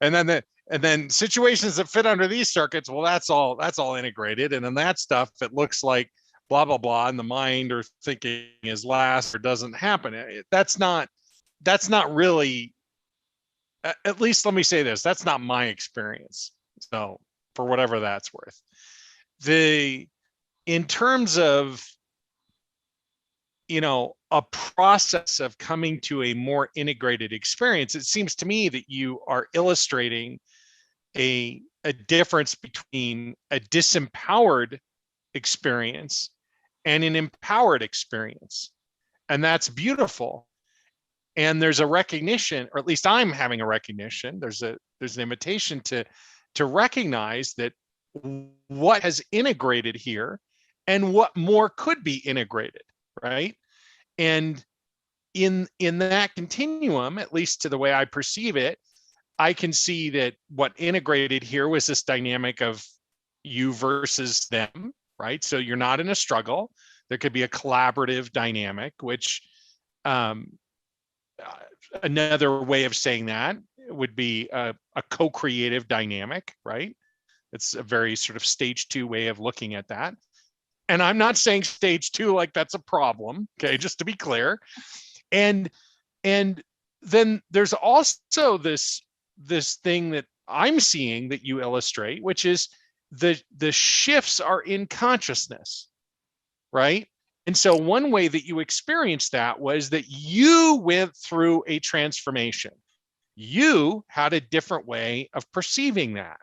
and then situations that fit under these circuits, well, that's all integrated. And then that stuff, it looks like blah, blah, blah, and the mind or thinking is last or doesn't happen. That's not really, at least let me say this, that's not my experience. So for whatever that's worth, in terms of, a process of coming to a more integrated experience, it seems to me that you are illustrating a difference between a disempowered experience and an empowered experience. And that's beautiful. And there's a recognition, or at least I'm having a recognition, there's an invitation to recognize that what has integrated here and what more could be integrated, right? And in that continuum, at least to the way I perceive it, I can see that what integrated here was this dynamic of you versus them, right? So you're not in a struggle. There could be a collaborative dynamic, which another way of saying that would be a co-creative dynamic, right? It's a very sort of stage 2 way of looking at that. And I'm not saying stage 2 like that's a problem, okay, just to be clear. And then there's also this thing that I'm seeing that you illustrate, which is the shifts are in consciousness, right? And so one way that you experienced that was that you went through a transformation. You had a different way of perceiving that.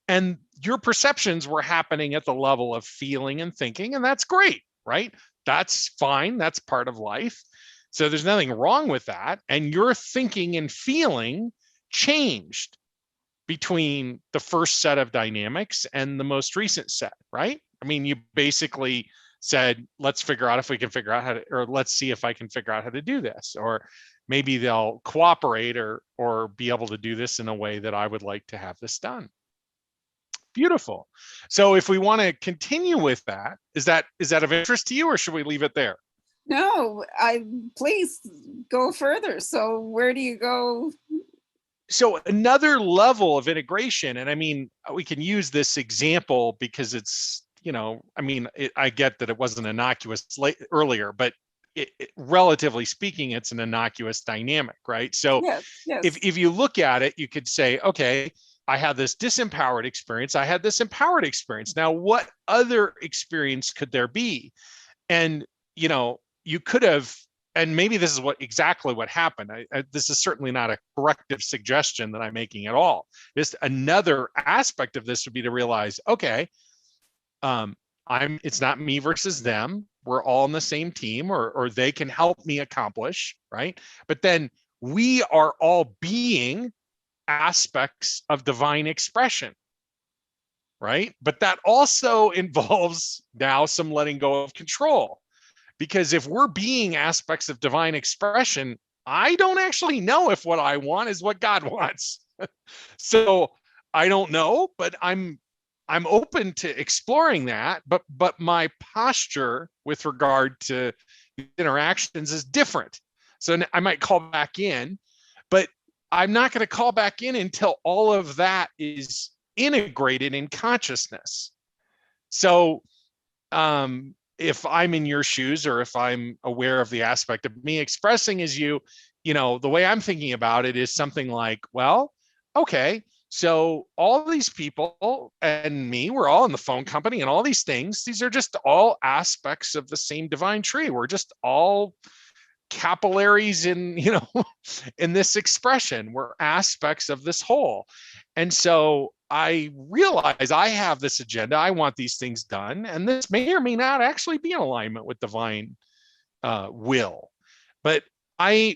And your perceptions were happening at the level of feeling and thinking, and that's great, right? That's fine. That's part of life. So there's nothing wrong with that. And your thinking and feeling changed between the first set of dynamics and the most recent set, right? I mean, you basically said, let's figure out if we can figure out how to, or let's see if I can figure out how to do this, or maybe they'll cooperate or be able to do this in a way that I would like to have this done. Beautiful. So if we want to continue with that, is that of interest to you, or should we leave it there? No, please go further. So where do you go? So another level of integration, and I mean, we can use this example because it's, I get that it wasn't innocuous earlier, but relatively speaking, it's an innocuous dynamic, right? So yes. If you look at it, you could say, okay, I had this disempowered experience. I had this empowered experience. Now, what other experience could there be? And, you could have, and maybe this is exactly what happened. This is certainly not a corrective suggestion that I'm making at all. Just another aspect of this would be to realize, okay, it's not me versus them. We're all on the same team, or they can help me accomplish, right? But then we are all being aspects of divine expression. right? But that also involves now some letting go of control. Because if we're being aspects of divine expression, I don't actually know if what I want is what God wants. So I don't know, but I'm open to exploring that. But my posture with regard to interactions is different. So I might call back in, but I'm not going to call back in until all of that is integrated in consciousness. So if I'm in your shoes, or if I'm aware of the aspect of me expressing as you, the way I'm thinking about it is something like, well, okay, so all these people and me, we're all in the phone company and all these things. These are just all aspects of the same divine tree. We're just all capillaries in, in this expression. We're aspects of this whole. And so I realize I have this agenda. I want these things done. And this may or may not actually be in alignment with divine will. But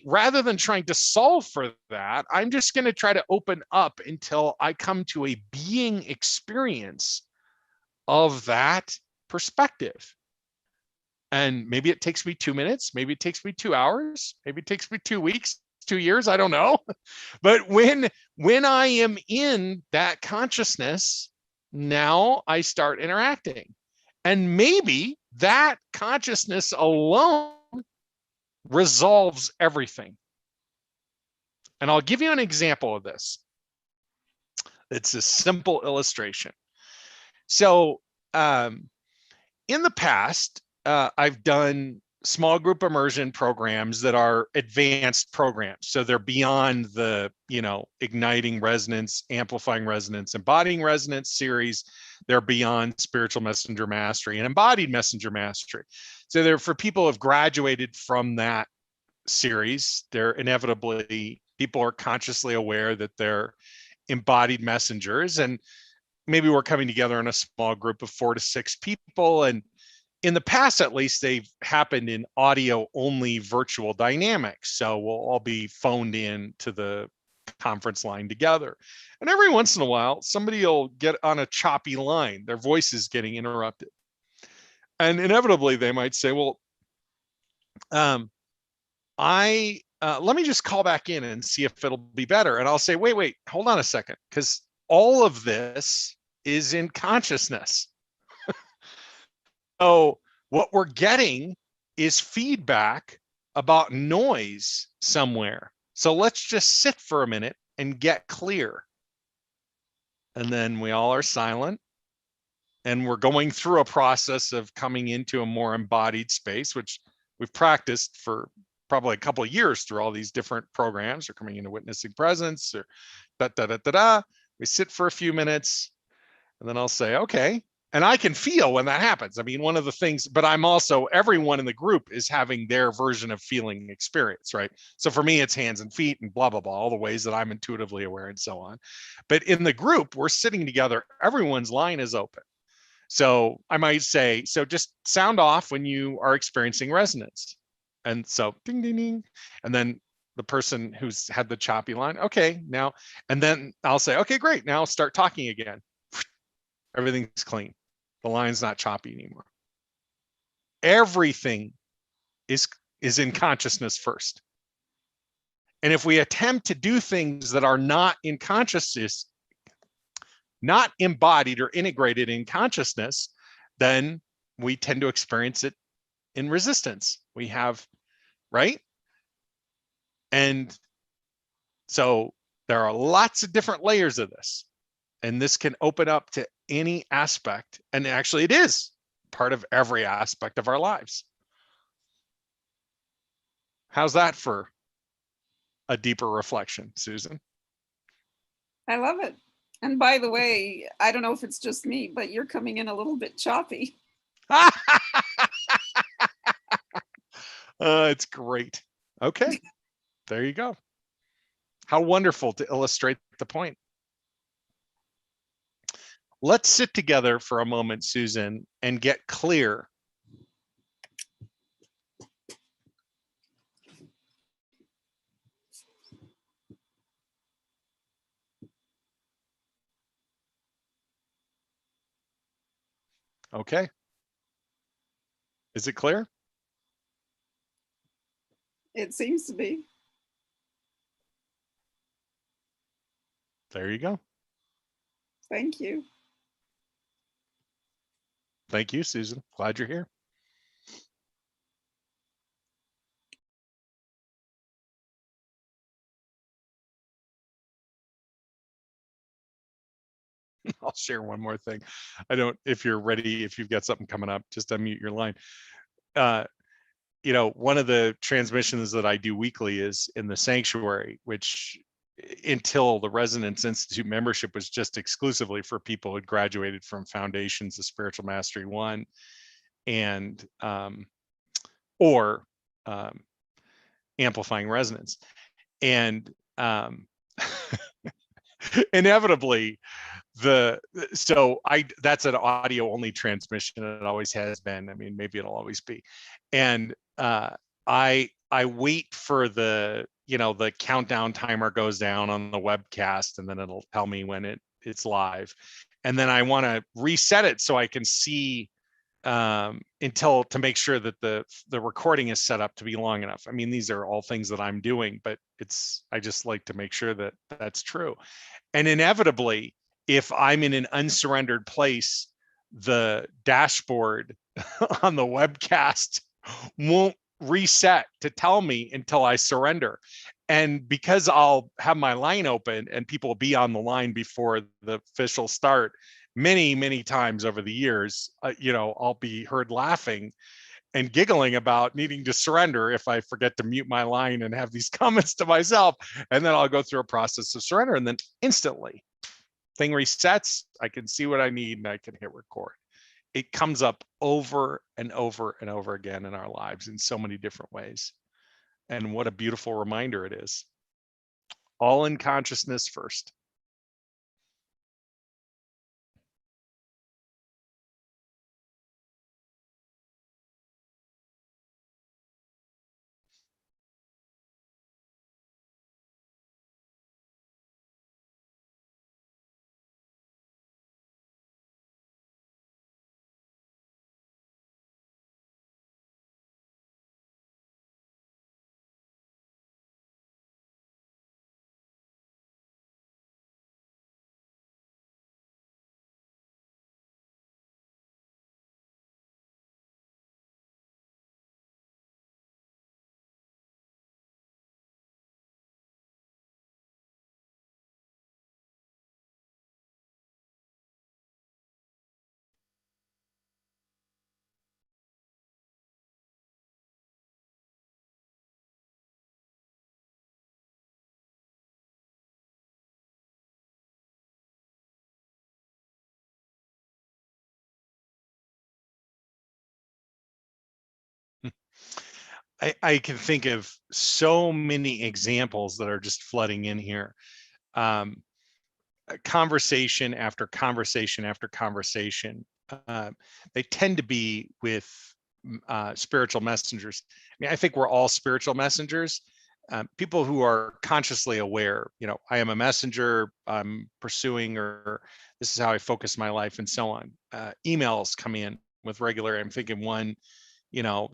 rather than trying to solve for that, I'm just going to try to open up until I come to a being experience of that perspective. And maybe it takes me 2 minutes, maybe it takes me 2 hours, maybe it takes me 2 weeks, 2 years, I don't know. But when I am in that consciousness, now I start interacting. And maybe that consciousness alone resolves everything. And I'll give you an example of this. It's a simple illustration. So in the past, I've done small group immersion programs that are advanced programs. So they're beyond the, igniting resonance, amplifying resonance, embodying resonance series. They're beyond spiritual messenger mastery and embodied messenger mastery. So they're for people who have graduated from that series. They're inevitably, people are consciously aware that they're embodied messengers. And maybe we're coming together in a small group of 4 to 6 people. And in the past, at least, they've happened in audio only virtual dynamics. So we'll all be phoned in to the conference line together. And every once in a while, somebody will get on a choppy line. Their voice is getting interrupted. And inevitably they might say, well, let me just call back in and see if it'll be better. And I'll say, wait, hold on a second. Because all of this is in consciousness. So what we're getting is feedback about noise somewhere. So let's just sit for a minute and get clear. And then we all are silent. And we're going through a process of coming into a more embodied space, which we've practiced for probably a couple of years through all these different programs, or coming into witnessing presence, or da. We sit for a few minutes, and then I'll say, okay. And I can feel when that happens. I mean, one of the things, but I'm also, everyone in the group is having their version of feeling experience, right? So for me, it's hands and feet and blah, blah, blah, all the ways that I'm intuitively aware and so on. But in the group, we're sitting together, everyone's line is open. So I might say, so just sound off when you are experiencing resonance. And so ding, ding, ding. And then the person who's had the choppy line, okay, now, and then I'll say, okay, great. Now start talking again. Everything's clean. The line's not choppy anymore. Everything is in consciousness first. And if we attempt to do things that are not in consciousness, not embodied or integrated in consciousness, then we tend to experience it in resistance. We have, right? And so there are lots of different layers of this. And this can open up to any aspect. And actually it is part of every aspect of our lives. How's that for a deeper reflection, Susan? I love it. And by the way, I don't know if it's just me, but you're coming in a little bit choppy. It's great. Okay, there you go. How wonderful to illustrate the point. Let's sit together for a moment, Susan, and get clear. Okay. Is it clear? It seems to be. There you go. Thank you. Thank you, Susan. Glad you're here. I'll share one more thing. If you're ready, if you've got something coming up, just unmute your line. One of the transmissions that I do weekly is in the sanctuary, which until the Resonance Institute membership was just exclusively for people who had graduated from Foundations of Spiritual Mastery 1 and or Amplifying Resonance. And inevitably, that's an audio only transmission, and it always has been. I mean, maybe it'll always be. And I wait for the countdown timer goes down on the webcast, and then it'll tell me when it's live, and then I want to reset it so I can see to make sure that the recording is set up to be long enough. I mean, these are all things that I'm doing, but I just like to make sure that that's true. And inevitably, if I'm in an unsurrendered place, the dashboard on the webcast won't reset to tell me until I surrender. And because I'll have my line open and people will be on the line before the official start, many, many times over the years, I'll be heard laughing and giggling about needing to surrender if I forget to mute my line and have these comments to myself. And then I'll go through a process of surrender, and then instantly thing resets. I can see what I need and I can hit record. It comes up over and over and over again in our lives in so many different ways. And what a beautiful reminder it is. All in consciousness first. I can think of so many examples that are just flooding in here. Conversation after conversation after conversation. They tend to be with spiritual messengers. I mean, I think we're all spiritual messengers. People who are consciously aware, I am a messenger, I'm pursuing, or this is how I focus my life, and so on. Emails come in with regular, I'm thinking one,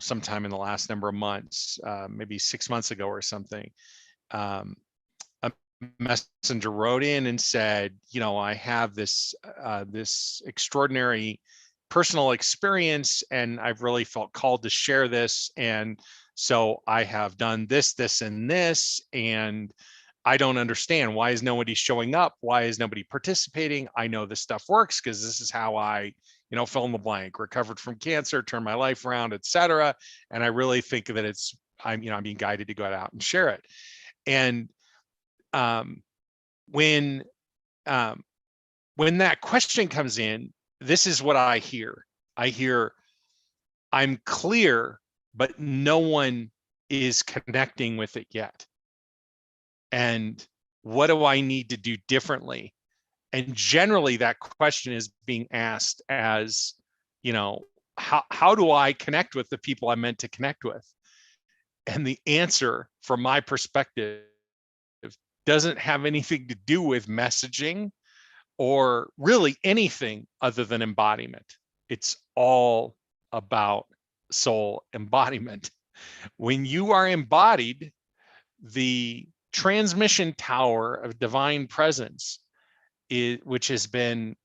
sometime in the last number of months, maybe 6 months ago or something. A messenger wrote in and said, I have this extraordinary personal experience, and I've really felt called to share this. And so I have done this, this, and this, and I don't understand. Why is nobody showing up? Why is nobody participating? I know this stuff works because this is how I, fill in the blank, recovered from cancer, turned my life around, etc. And I really think that I'm being guided to go out and share it. And when that question comes in, this is what I hear. I hear, I'm clear, but no one is connecting with it yet. And what do I need to do differently? And generally that question is being asked as, how do I connect with the people I'm meant to connect with? And the answer from my perspective doesn't have anything to do with messaging or really anything other than embodiment. It's all about soul embodiment. When you are embodied, the transmission tower of divine presence, which has been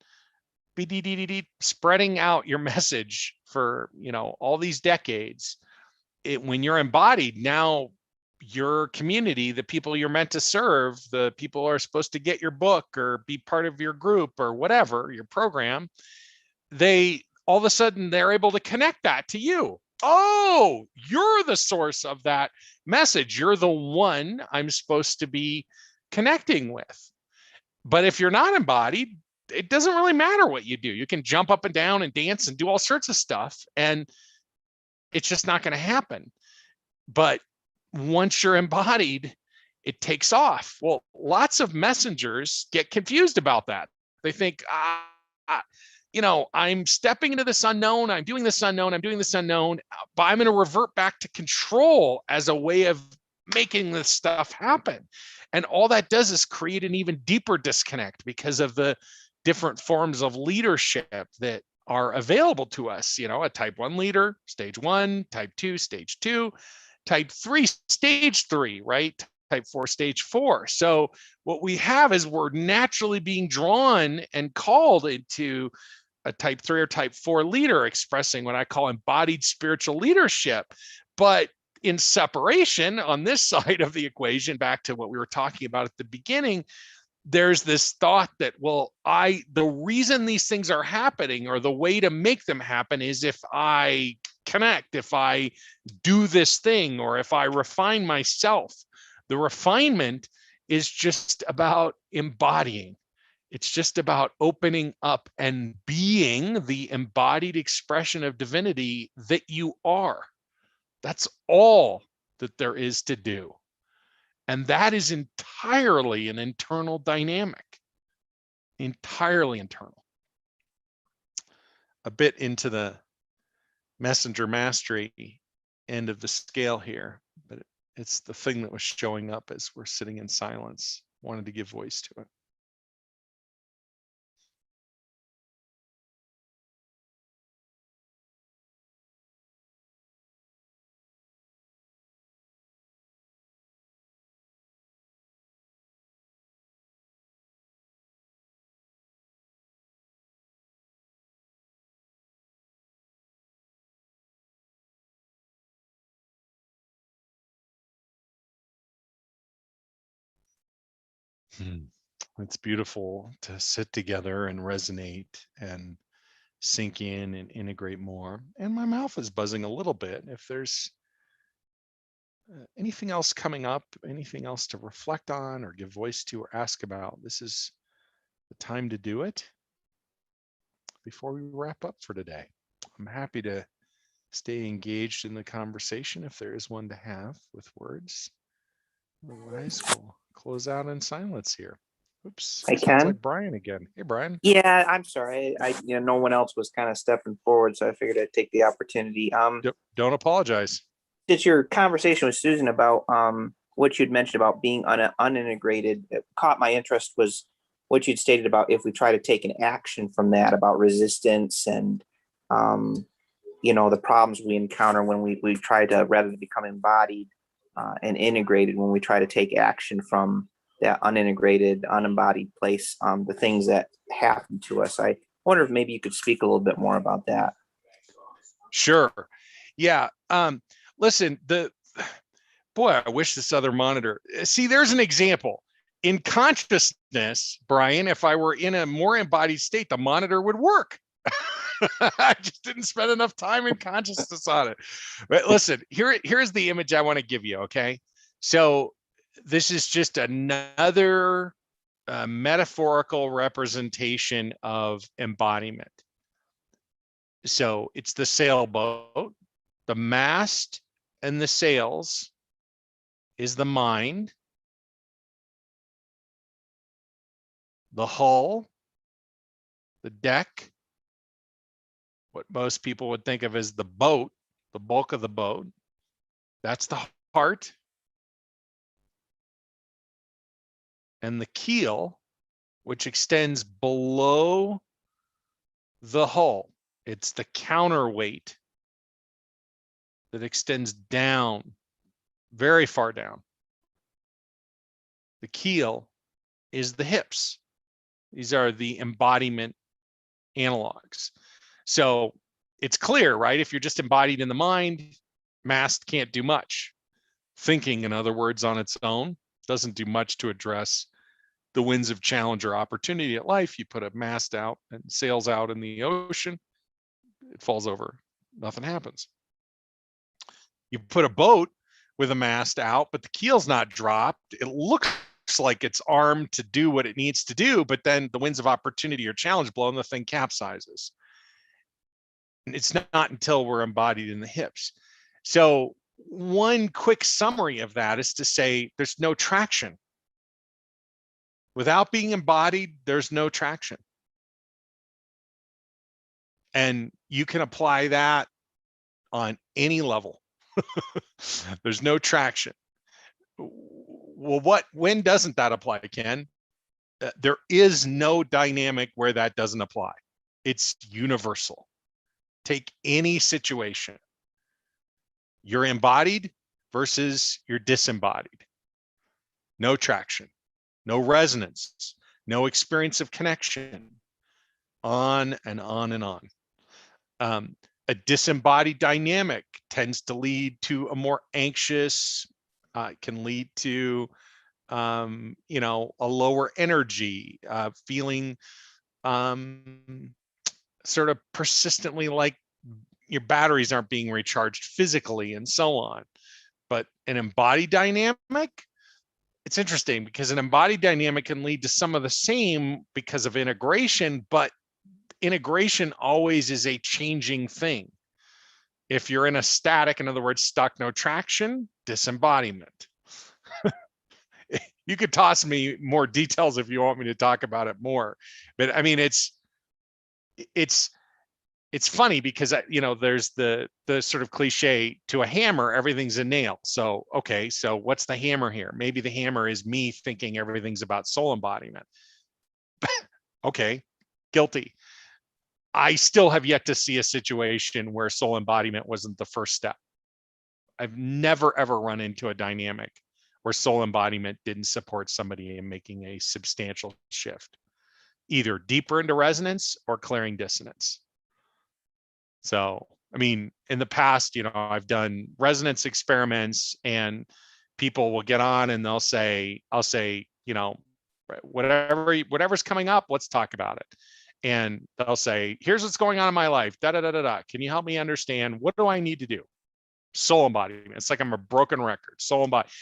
spreading out your message for all these decades, when you're embodied, now your community, the people you're meant to serve, the people who are supposed to get your book or be part of your group or whatever, your program, they all of a sudden they're able to connect that to you. Oh, you're the source of that message. You're the one I'm supposed to be connecting with. But if you're not embodied, it doesn't really matter what you do. You can jump up and down and dance and do all sorts of stuff, and it's just not going to happen. But once you're embodied, it takes off. Well, lots of messengers get confused about that. They think, I'm stepping into this unknown. I'm doing this unknown. I'm doing this unknown, but I'm going to revert back to control as a way of making this stuff happen. And all that does is create an even deeper disconnect because of the different forms of leadership that are available to us. A type 1 leader, stage 1, type 2, stage 2, type 3, stage 3, right? Type 4, stage 4. So what we have is we're naturally being drawn and called into a type 3 or type 4 leader, expressing what I call embodied spiritual leadership. But in separation on this side of the equation, back to what we were talking about at the beginning, there's this thought that, the reason these things are happening, or the way to make them happen, is if I connect, if I do this thing, or if I refine myself. The refinement is just about embodying. It's just about opening up and being the embodied expression of divinity that you are. That's all that there is to do. And that is entirely an internal dynamic, entirely internal. A bit into the messenger mastery end of the scale here, but it's the thing that was showing up as we're sitting in silence. Wanted to give voice to it. It's beautiful to sit together and resonate and sink in and integrate more. And my mouth is buzzing a little bit. If there's anything else coming up, anything else to reflect on or give voice to or ask about, this is the time to do it before we wrap up for today. I'm happy to stay engaged in the conversation if there is one to have with words. Otherwise, we'll close out in silence here. Oops, I sounds can. like Brian again. Hey, Brian. Yeah, I'm sorry. No one else was kind of stepping forward, so I figured I'd take the opportunity. Don't apologize. It's your conversation with Susan about what you'd mentioned about being unintegrated. It caught my interest was what you'd stated about if we try to take an action from that, about resistance and the problems we encounter when we try to, rather than become embodied and integrated, when we try to take action from that unintegrated, unembodied place, the things that happen to us. I wonder if maybe you could speak a little bit more about that. Sure. Yeah. Listen, I wish this other monitor. See, there's an example. In consciousness, Brian, if I were in a more embodied state, the monitor would work. I just didn't spend enough time in consciousness on it. But listen, here's the image I want to give you, okay? So this is just another metaphorical representation of embodiment. So it's the sailboat, the mast and the sails is the mind, the hull, the deck, what most people would think of as the boat, the bulk of the boat, that's the heart, and the keel, which extends below the hull. It's the counterweight that extends down, very far down. The keel is the hips. These are the embodiment analogs. So it's clear, right? If you're just embodied in the mind, mast can't do much. Thinking, in other words, on its own doesn't do much to address the winds of challenge or opportunity at life. You put a mast out and sails out in the ocean, it falls over, nothing happens. You put a boat with a mast out, but the keel's not dropped. It looks like it's armed to do what it needs to do, but then the winds of opportunity or challenge blow and the thing capsizes. And it's not until we're embodied in the hips. So one quick summary of that is to say there's no traction. Without being embodied, there's no traction. And you can apply that on any level. There's no traction. Well, when doesn't that apply, Ken? There is no dynamic where that doesn't apply. It's universal. Take any situation. You're embodied versus you're disembodied. No traction, no resonance, no experience of connection, on and on and on. A disembodied dynamic tends to lead to a more anxious, can lead to, a lower energy, feeling sort of persistently like your batteries aren't being recharged physically and so on. But an embodied dynamic, it's interesting because an embodied dynamic can lead to some of the same because of integration, but integration always is a changing thing. If you're in a static, in other words, stuck, no traction, disembodiment. You could toss me more details if you want me to talk about it more. But I mean, it's funny because there's the sort of cliche, to a hammer, everything's a nail. So, okay, so what's the hammer here? Maybe the hammer is me thinking everything's about soul embodiment. Okay, guilty. I still have yet to see a situation where soul embodiment wasn't the first step. I've never, ever run into a dynamic where soul embodiment didn't support somebody in making a substantial shift, either deeper into resonance or clearing dissonance. So, I mean, in the past, I've done resonance experiments and people will get on and I'll say, whatever's coming up, let's talk about it. And they'll say, here's what's going on in my life. Da, da, da, da, da. Can you help me understand? What do I need to do? Soul embodiment. It's like I'm a broken record. Soul embodiment.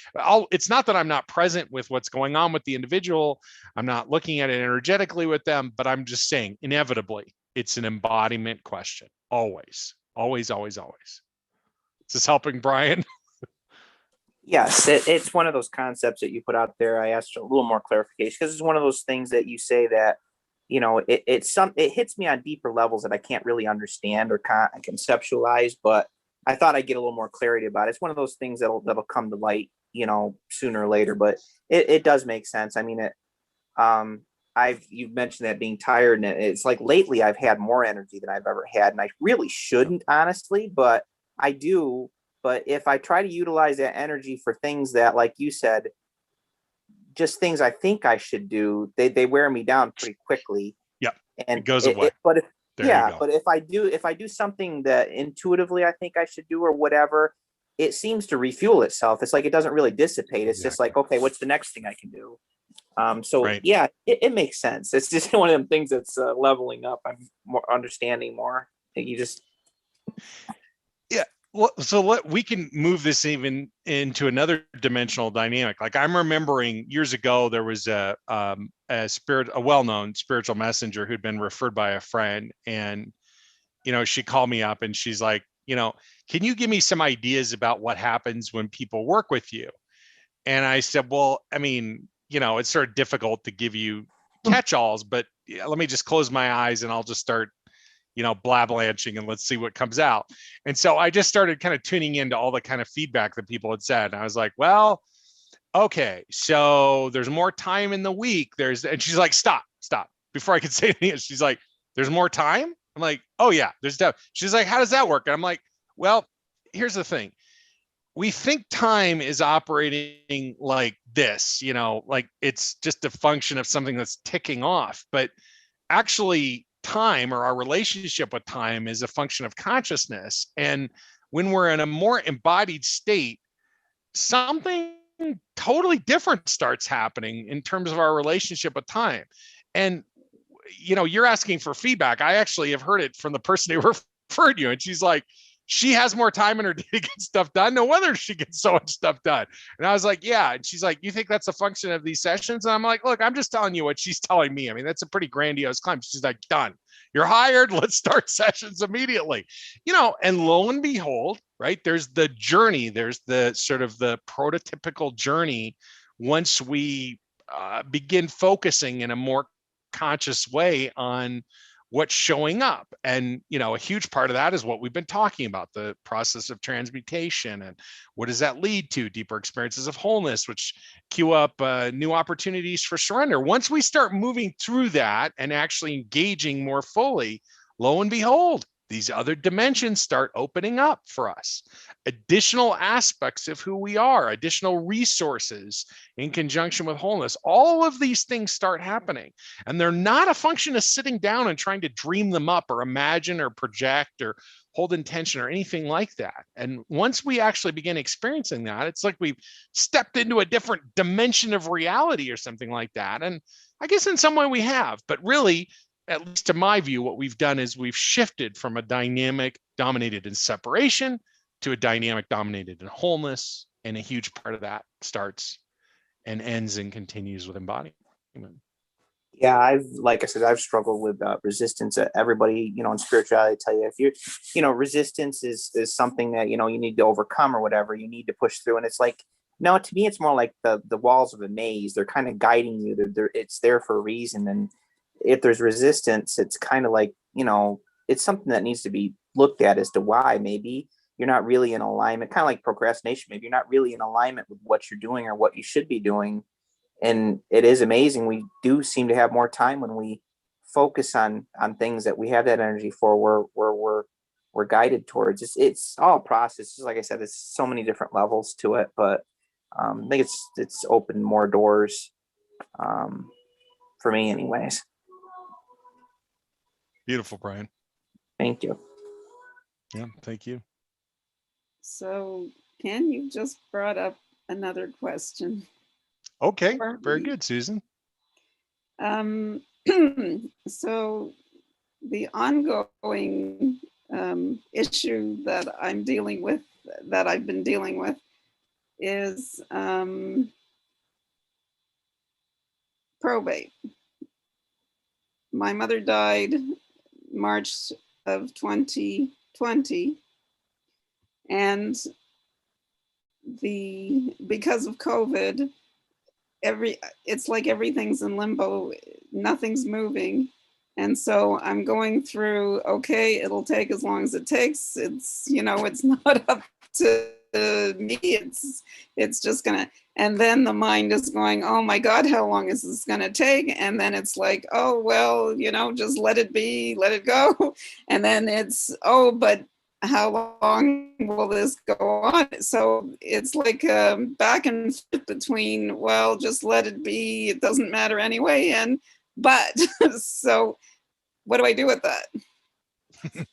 It's not that I'm not present with what's going on with the individual. I'm not looking at it energetically with them, but I'm just saying, inevitably, it's an embodiment question. Always, always, always, always. Is this helping, Brian? Yes, it's one of those concepts that you put out there. I asked a little more clarification because it's one of those things that you say that, it hits me on deeper levels that I can't really understand or conceptualize, but I thought I'd get a little more clarity about it. It's one of those things that'll come to light, sooner or later, but it does make sense. I mean, you've mentioned that being tired, and it's like lately I've had more energy than I've ever had, and I really shouldn't, honestly, but I do. But if I try to utilize that energy for things that, like you said, just things I think I should do, they wear me down pretty quickly. Yep. And it goes away. But if I do something that intuitively I think I should do or whatever, it seems to refuel itself. It's like it doesn't really dissipate. It's just like, okay, what's the next thing I can do? Right. Yeah, it makes sense. It's just one of them things that's leveling up. I'm more understanding more. You just Well, so we can move this even into another dimensional dynamic. Like I'm remembering years ago, there was a well-known spiritual messenger who'd been referred by a friend, and she called me up and she's like, can you give me some ideas about what happens when people work with you? And I said, well, I mean, it's sort of difficult to give you catch-alls, but let me just close my eyes and I'll just start blablanching and let's see what comes out. And so I just started kind of tuning into all the kind of feedback that people had said. And I was like, well, okay, so there's more time in the week. And she's like, stop. Before I could say anything, she's like, there's more time? I'm I'm like, oh yeah, there's depth. She's like, how does that work? And I'm like, well, here's the thing. We think time is operating like this, like it's just a function of something that's ticking off. But actually, time, or our relationship with time, is a function of consciousness. And when we're in a more embodied state, something totally different starts happening in terms of our relationship with time. And you're asking for feedback. I actually have heard it from the person who referred you, and she's like, she has more time in her day to get stuff done. No wonder she gets so much stuff done. And I was like, yeah. And she's like, you think that's a function of these sessions? And I'm like, look, I'm just telling you what she's telling me. I mean, that's a pretty grandiose claim. She's like, done. You're hired. Let's start sessions immediately. And lo and behold, right, there's the journey. There's the sort of the prototypical journey once we begin focusing in a more conscious way on what's showing up. And a huge part of that is what we've been talking about, the process of transmutation. And what does that lead to? Deeper experiences of wholeness, which cue up new opportunities for surrender. Once we start moving through that and actually engaging more fully, lo and behold, these other dimensions start opening up for us. Additional aspects of who we are, additional resources in conjunction with wholeness. All of these things start happening. And they're not a function of sitting down and trying to dream them up or imagine or project or hold intention or anything like that. And once we actually begin experiencing that, it's like we've stepped into a different dimension of reality or something like that. And I guess in some way we have, but really, at least to my view, what we've done is we've shifted from a dynamic dominated in separation to a dynamic dominated in wholeness. And a huge part of that starts and ends and continues with embodiment. Yeah, like I said, I've struggled with resistance. Everybody, in spirituality, tell you, if resistance is something that, you need to overcome or whatever, you need to push through. And it's like, no, to me, it's more like the walls of a maze. They're kind of guiding you. It's there for a reason. And if there's resistance, it's kind of like, it's something that needs to be looked at as to why maybe you're not really in alignment, kind of like procrastination. Maybe you're not really in alignment with what you're doing or what you should be doing. And it is amazing. We do seem to have more time when we focus on things that we have that energy for, where we're guided towards. It's all a process. Like I said, it's so many different levels to it, but I think it's opened more doors for me anyways. Beautiful, Brian. Thank you. Yeah, thank you. So Ken, you just brought up another question. Okay, very good, Susan. So the ongoing issue that I've been dealing with is probate. My mother died March of 2020, and because of COVID, it's like everything's in limbo, nothing's moving. And so I'm going through, okay, it'll take as long as it takes. It's, it's not up to me. It's just gonna, and then the mind is going, oh my God, how long is this gonna take? And then it's like, oh, well, just let it be, let it go. And then it's, oh, but how long will this go on? So it's like back and forth between, well, just let it be, it doesn't matter anyway, and but so what do I do with that?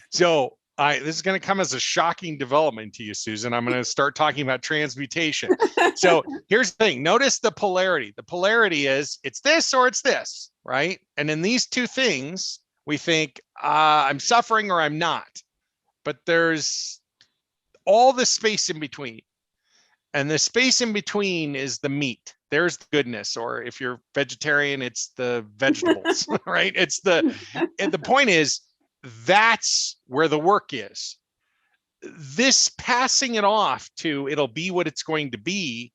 So this is going to come as a shocking development to you, Susan. I'm going to start talking about transmutation. So here's the thing. Notice the polarity. The polarity is it's this or it's this, right? And in these two things, we think I'm suffering or I'm not. But there's all the space in between. And the space in between is the meat. There's the goodness. Or if you're vegetarian, it's the vegetables, right? And the point is, that's where the work is. This passing it off to it'll be what it's going to be,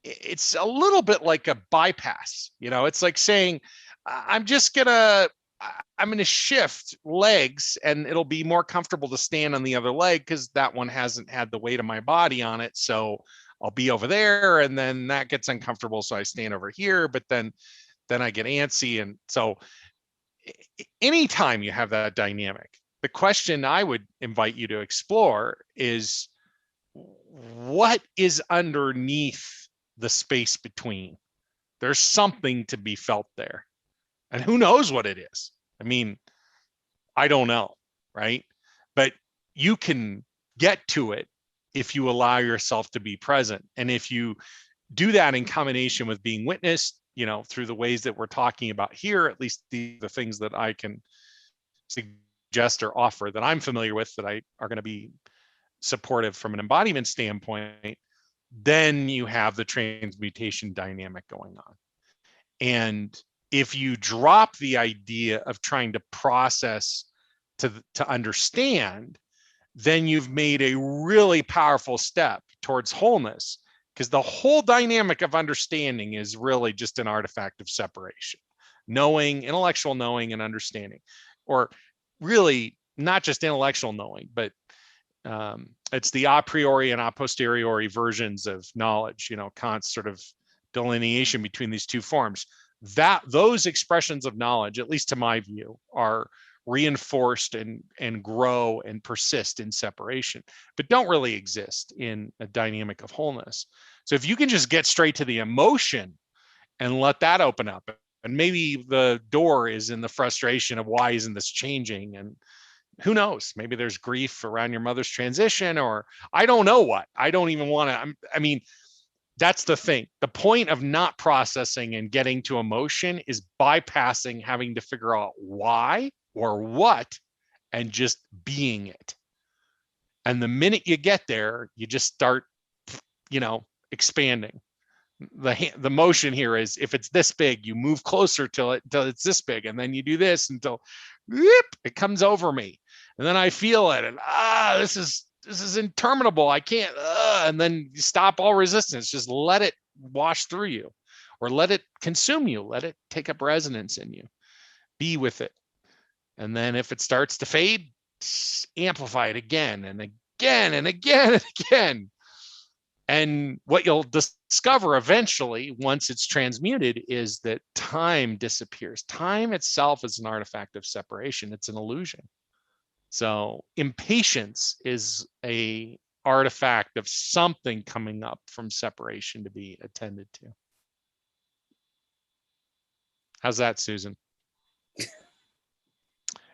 it's a little bit like a bypass. It's like saying, I'm going to shift legs and it'll be more comfortable to stand on the other leg because that one hasn't had the weight of my body on it. So I'll be over there and then that gets uncomfortable. So I stand over here, but then I get antsy. And so anytime you have that dynamic, the question I would invite you to explore is, what is underneath the space between? There's something to be felt there. And who knows what it is? I mean, I don't know, right? But you can get to it if you allow yourself to be present. And if you do that in combination with being witnessed, through the ways that we're talking about here, at least the things that I can suggest or offer that I'm familiar with that are going to be supportive from an embodiment standpoint, then you have the transmutation dynamic going on. And if you drop the idea of trying to process to understand, then you've made a really powerful step towards wholeness, because the whole dynamic of understanding is really just an artifact of separation. Knowing, intellectual knowing and understanding, or really not just intellectual knowing, but it's the a priori and a posteriori versions of knowledge, Kant's sort of delineation between these two forms. That those expressions of knowledge, at least to my view, are reinforced and grow and persist in separation, but don't really exist in a dynamic of wholeness. So if you can just get straight to the emotion and let that open up, and maybe the door is in the frustration of why isn't this changing, and who knows, maybe there's grief around your mother's transition, or I don't know what. I don't even want to, I mean, that's the thing. The point of not processing and getting to emotion is bypassing having to figure out why or what, and just being it. And the minute you get there, you just start, expanding. The motion here is, if it's this big, you move closer till it's this big, and then you do this until whoop, it comes over me, and then I feel it, and this is interminable. I can't, and then you stop all resistance. Just let it wash through you, or let it consume you. Let it take up resonance in you. Be with it. And then if it starts to fade, amplify it again and again and again and again. And what you'll discover eventually, once it's transmuted, is that time disappears. Time itself is an artifact of separation. It's an illusion. So impatience is a artifact of something coming up from separation to be attended to. How's that, Susan?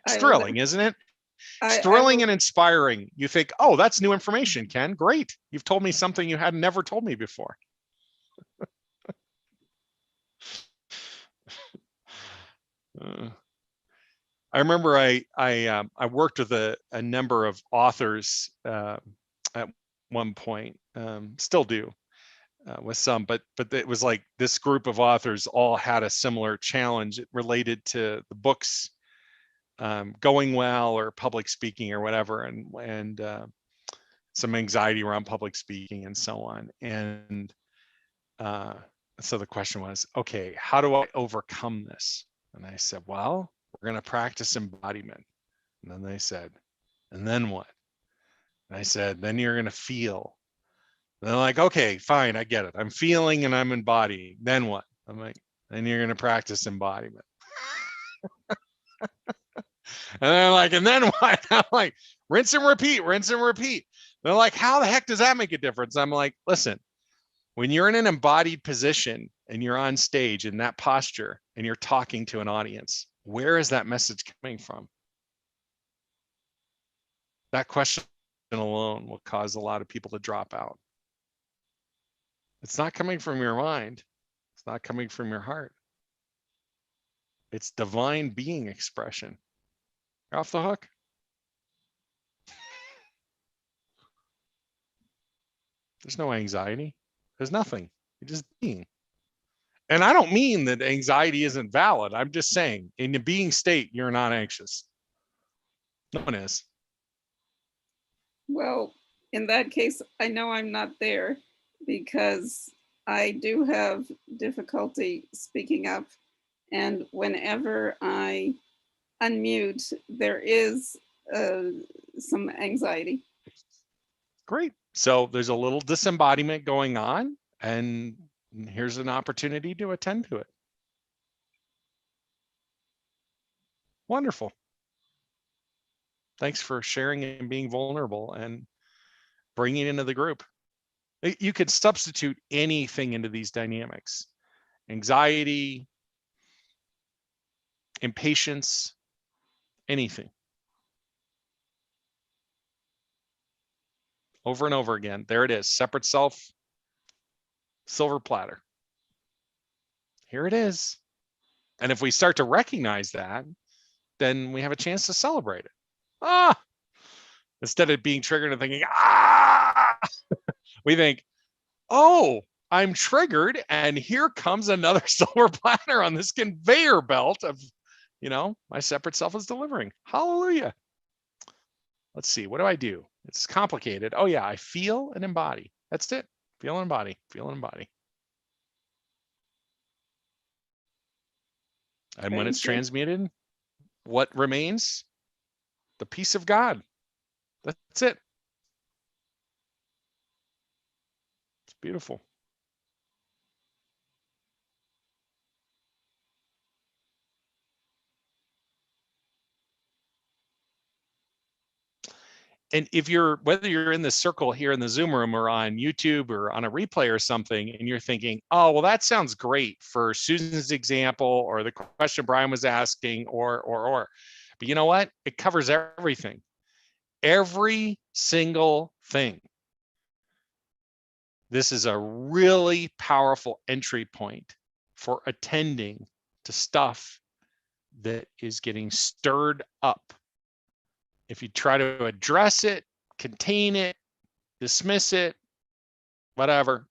It's thrilling, isn't it? It's thrilling and inspiring. You think, oh, that's new information, Ken. Great. You've told me something you had never told me before. I remember I worked with a number of authors at one point, still do with some, but it was like this group of authors all had a similar challenge related to the books going well, or public speaking or whatever, and some anxiety around public speaking and so on. And so the question was, okay, how do I overcome this? And I said, well, we're going to practice embodiment. And then they said, and then what? And I said, then you're going to feel. And they're like, okay, fine, I get it. I'm feeling and I'm embodying. Then what? I'm like, then you're going to practice embodiment. And they're like, and then what? I'm like, rinse and repeat, rinse and repeat. They're like, how the heck does that make a difference? I'm like, listen, when you're in an embodied position and you're on stage in that posture and you're talking to an audience, where is that message coming from? That question alone will cause a lot of people to drop out. It's not coming from your mind. It's not coming from your heart. It's divine being expression. You're off the hook. There's no anxiety. There's nothing. You're just being. And I don't mean that anxiety isn't valid. I'm just saying, in the being state, you're not anxious. No one is. Well, in that case, I know I'm not there, because I do have difficulty speaking up. And whenever I unmute, there is some anxiety. Great. So there's a little disembodiment going on, and here's an opportunity to attend to it. Wonderful. Thanks for sharing and being vulnerable and bringing it into the group. You could substitute anything into these dynamics. Anxiety, impatience, anything. Over and over again. There it is. Separate self, silver platter. Here it is. And if we start to recognize that, then we have a chance to celebrate it. Instead of being triggered and thinking, we think, oh, I'm triggered, and here comes another silver platter on this conveyor belt of, my separate self is delivering. Hallelujah. Let's see, what do I do? It's complicated. Oh yeah, I feel and embody. That's it. Feel and embody, feel and embody. And when it's transmuted, what remains? The peace of God. That's it. It's beautiful. And whether you're in the circle here in the Zoom room or on YouTube or on a replay or something, and you're thinking, oh, well, that sounds great for Susan's example or the question Brian was asking or, but you know what? It covers everything, every single thing. This is a really powerful entry point for attending to stuff that is getting stirred up. If you try to address it, contain it, dismiss it, whatever,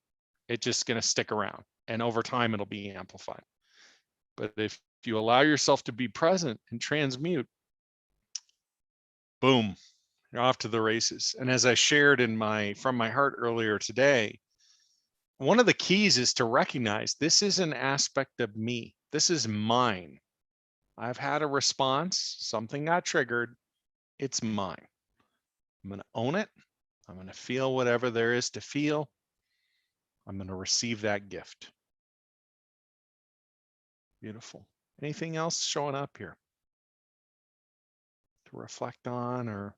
it's just going to stick around. And over time, it'll be amplified. But if you allow yourself to be present and transmute, boom, you're off to the races. And as I shared from my heart earlier today, one of the keys is to recognize this is an aspect of me. This is mine. I've had a response, something got triggered. It's mine. I'm going to own it. I'm going to feel whatever there is to feel. I'm going to receive that gift. Beautiful. Anything else showing up here to reflect on or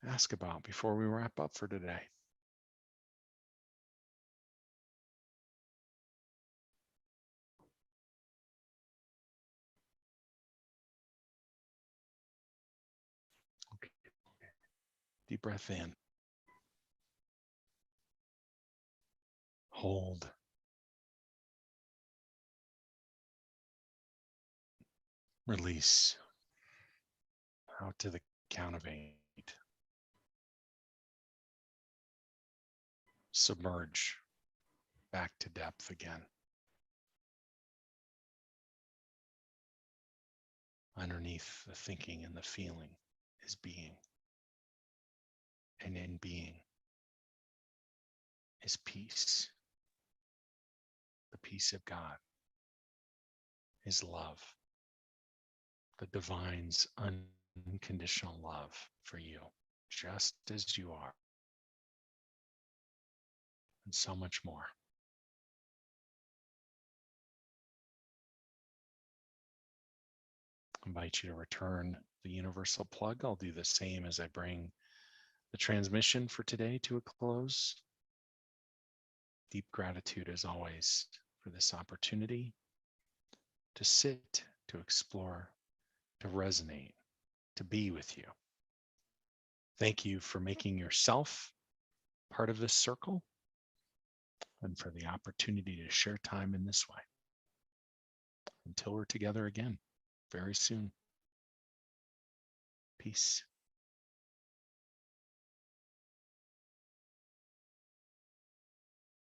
ask about before we wrap up for today? Okay. Deep breath in. Hold. Release. Out to the count of 8. Submerge. Back to depth again. Underneath the thinking and the feeling is being. And in being is peace. The peace of God is love. The divine's unconditional love for you, just as you are. And so much more. I invite you to return the universal plug. I'll do the same as I bring the transmission for today to a close. Deep gratitude as always for this opportunity to sit, to explore, to resonate, to be with you. Thank you for making yourself part of this circle and for the opportunity to share time in this way. Until we're together again very soon. Peace.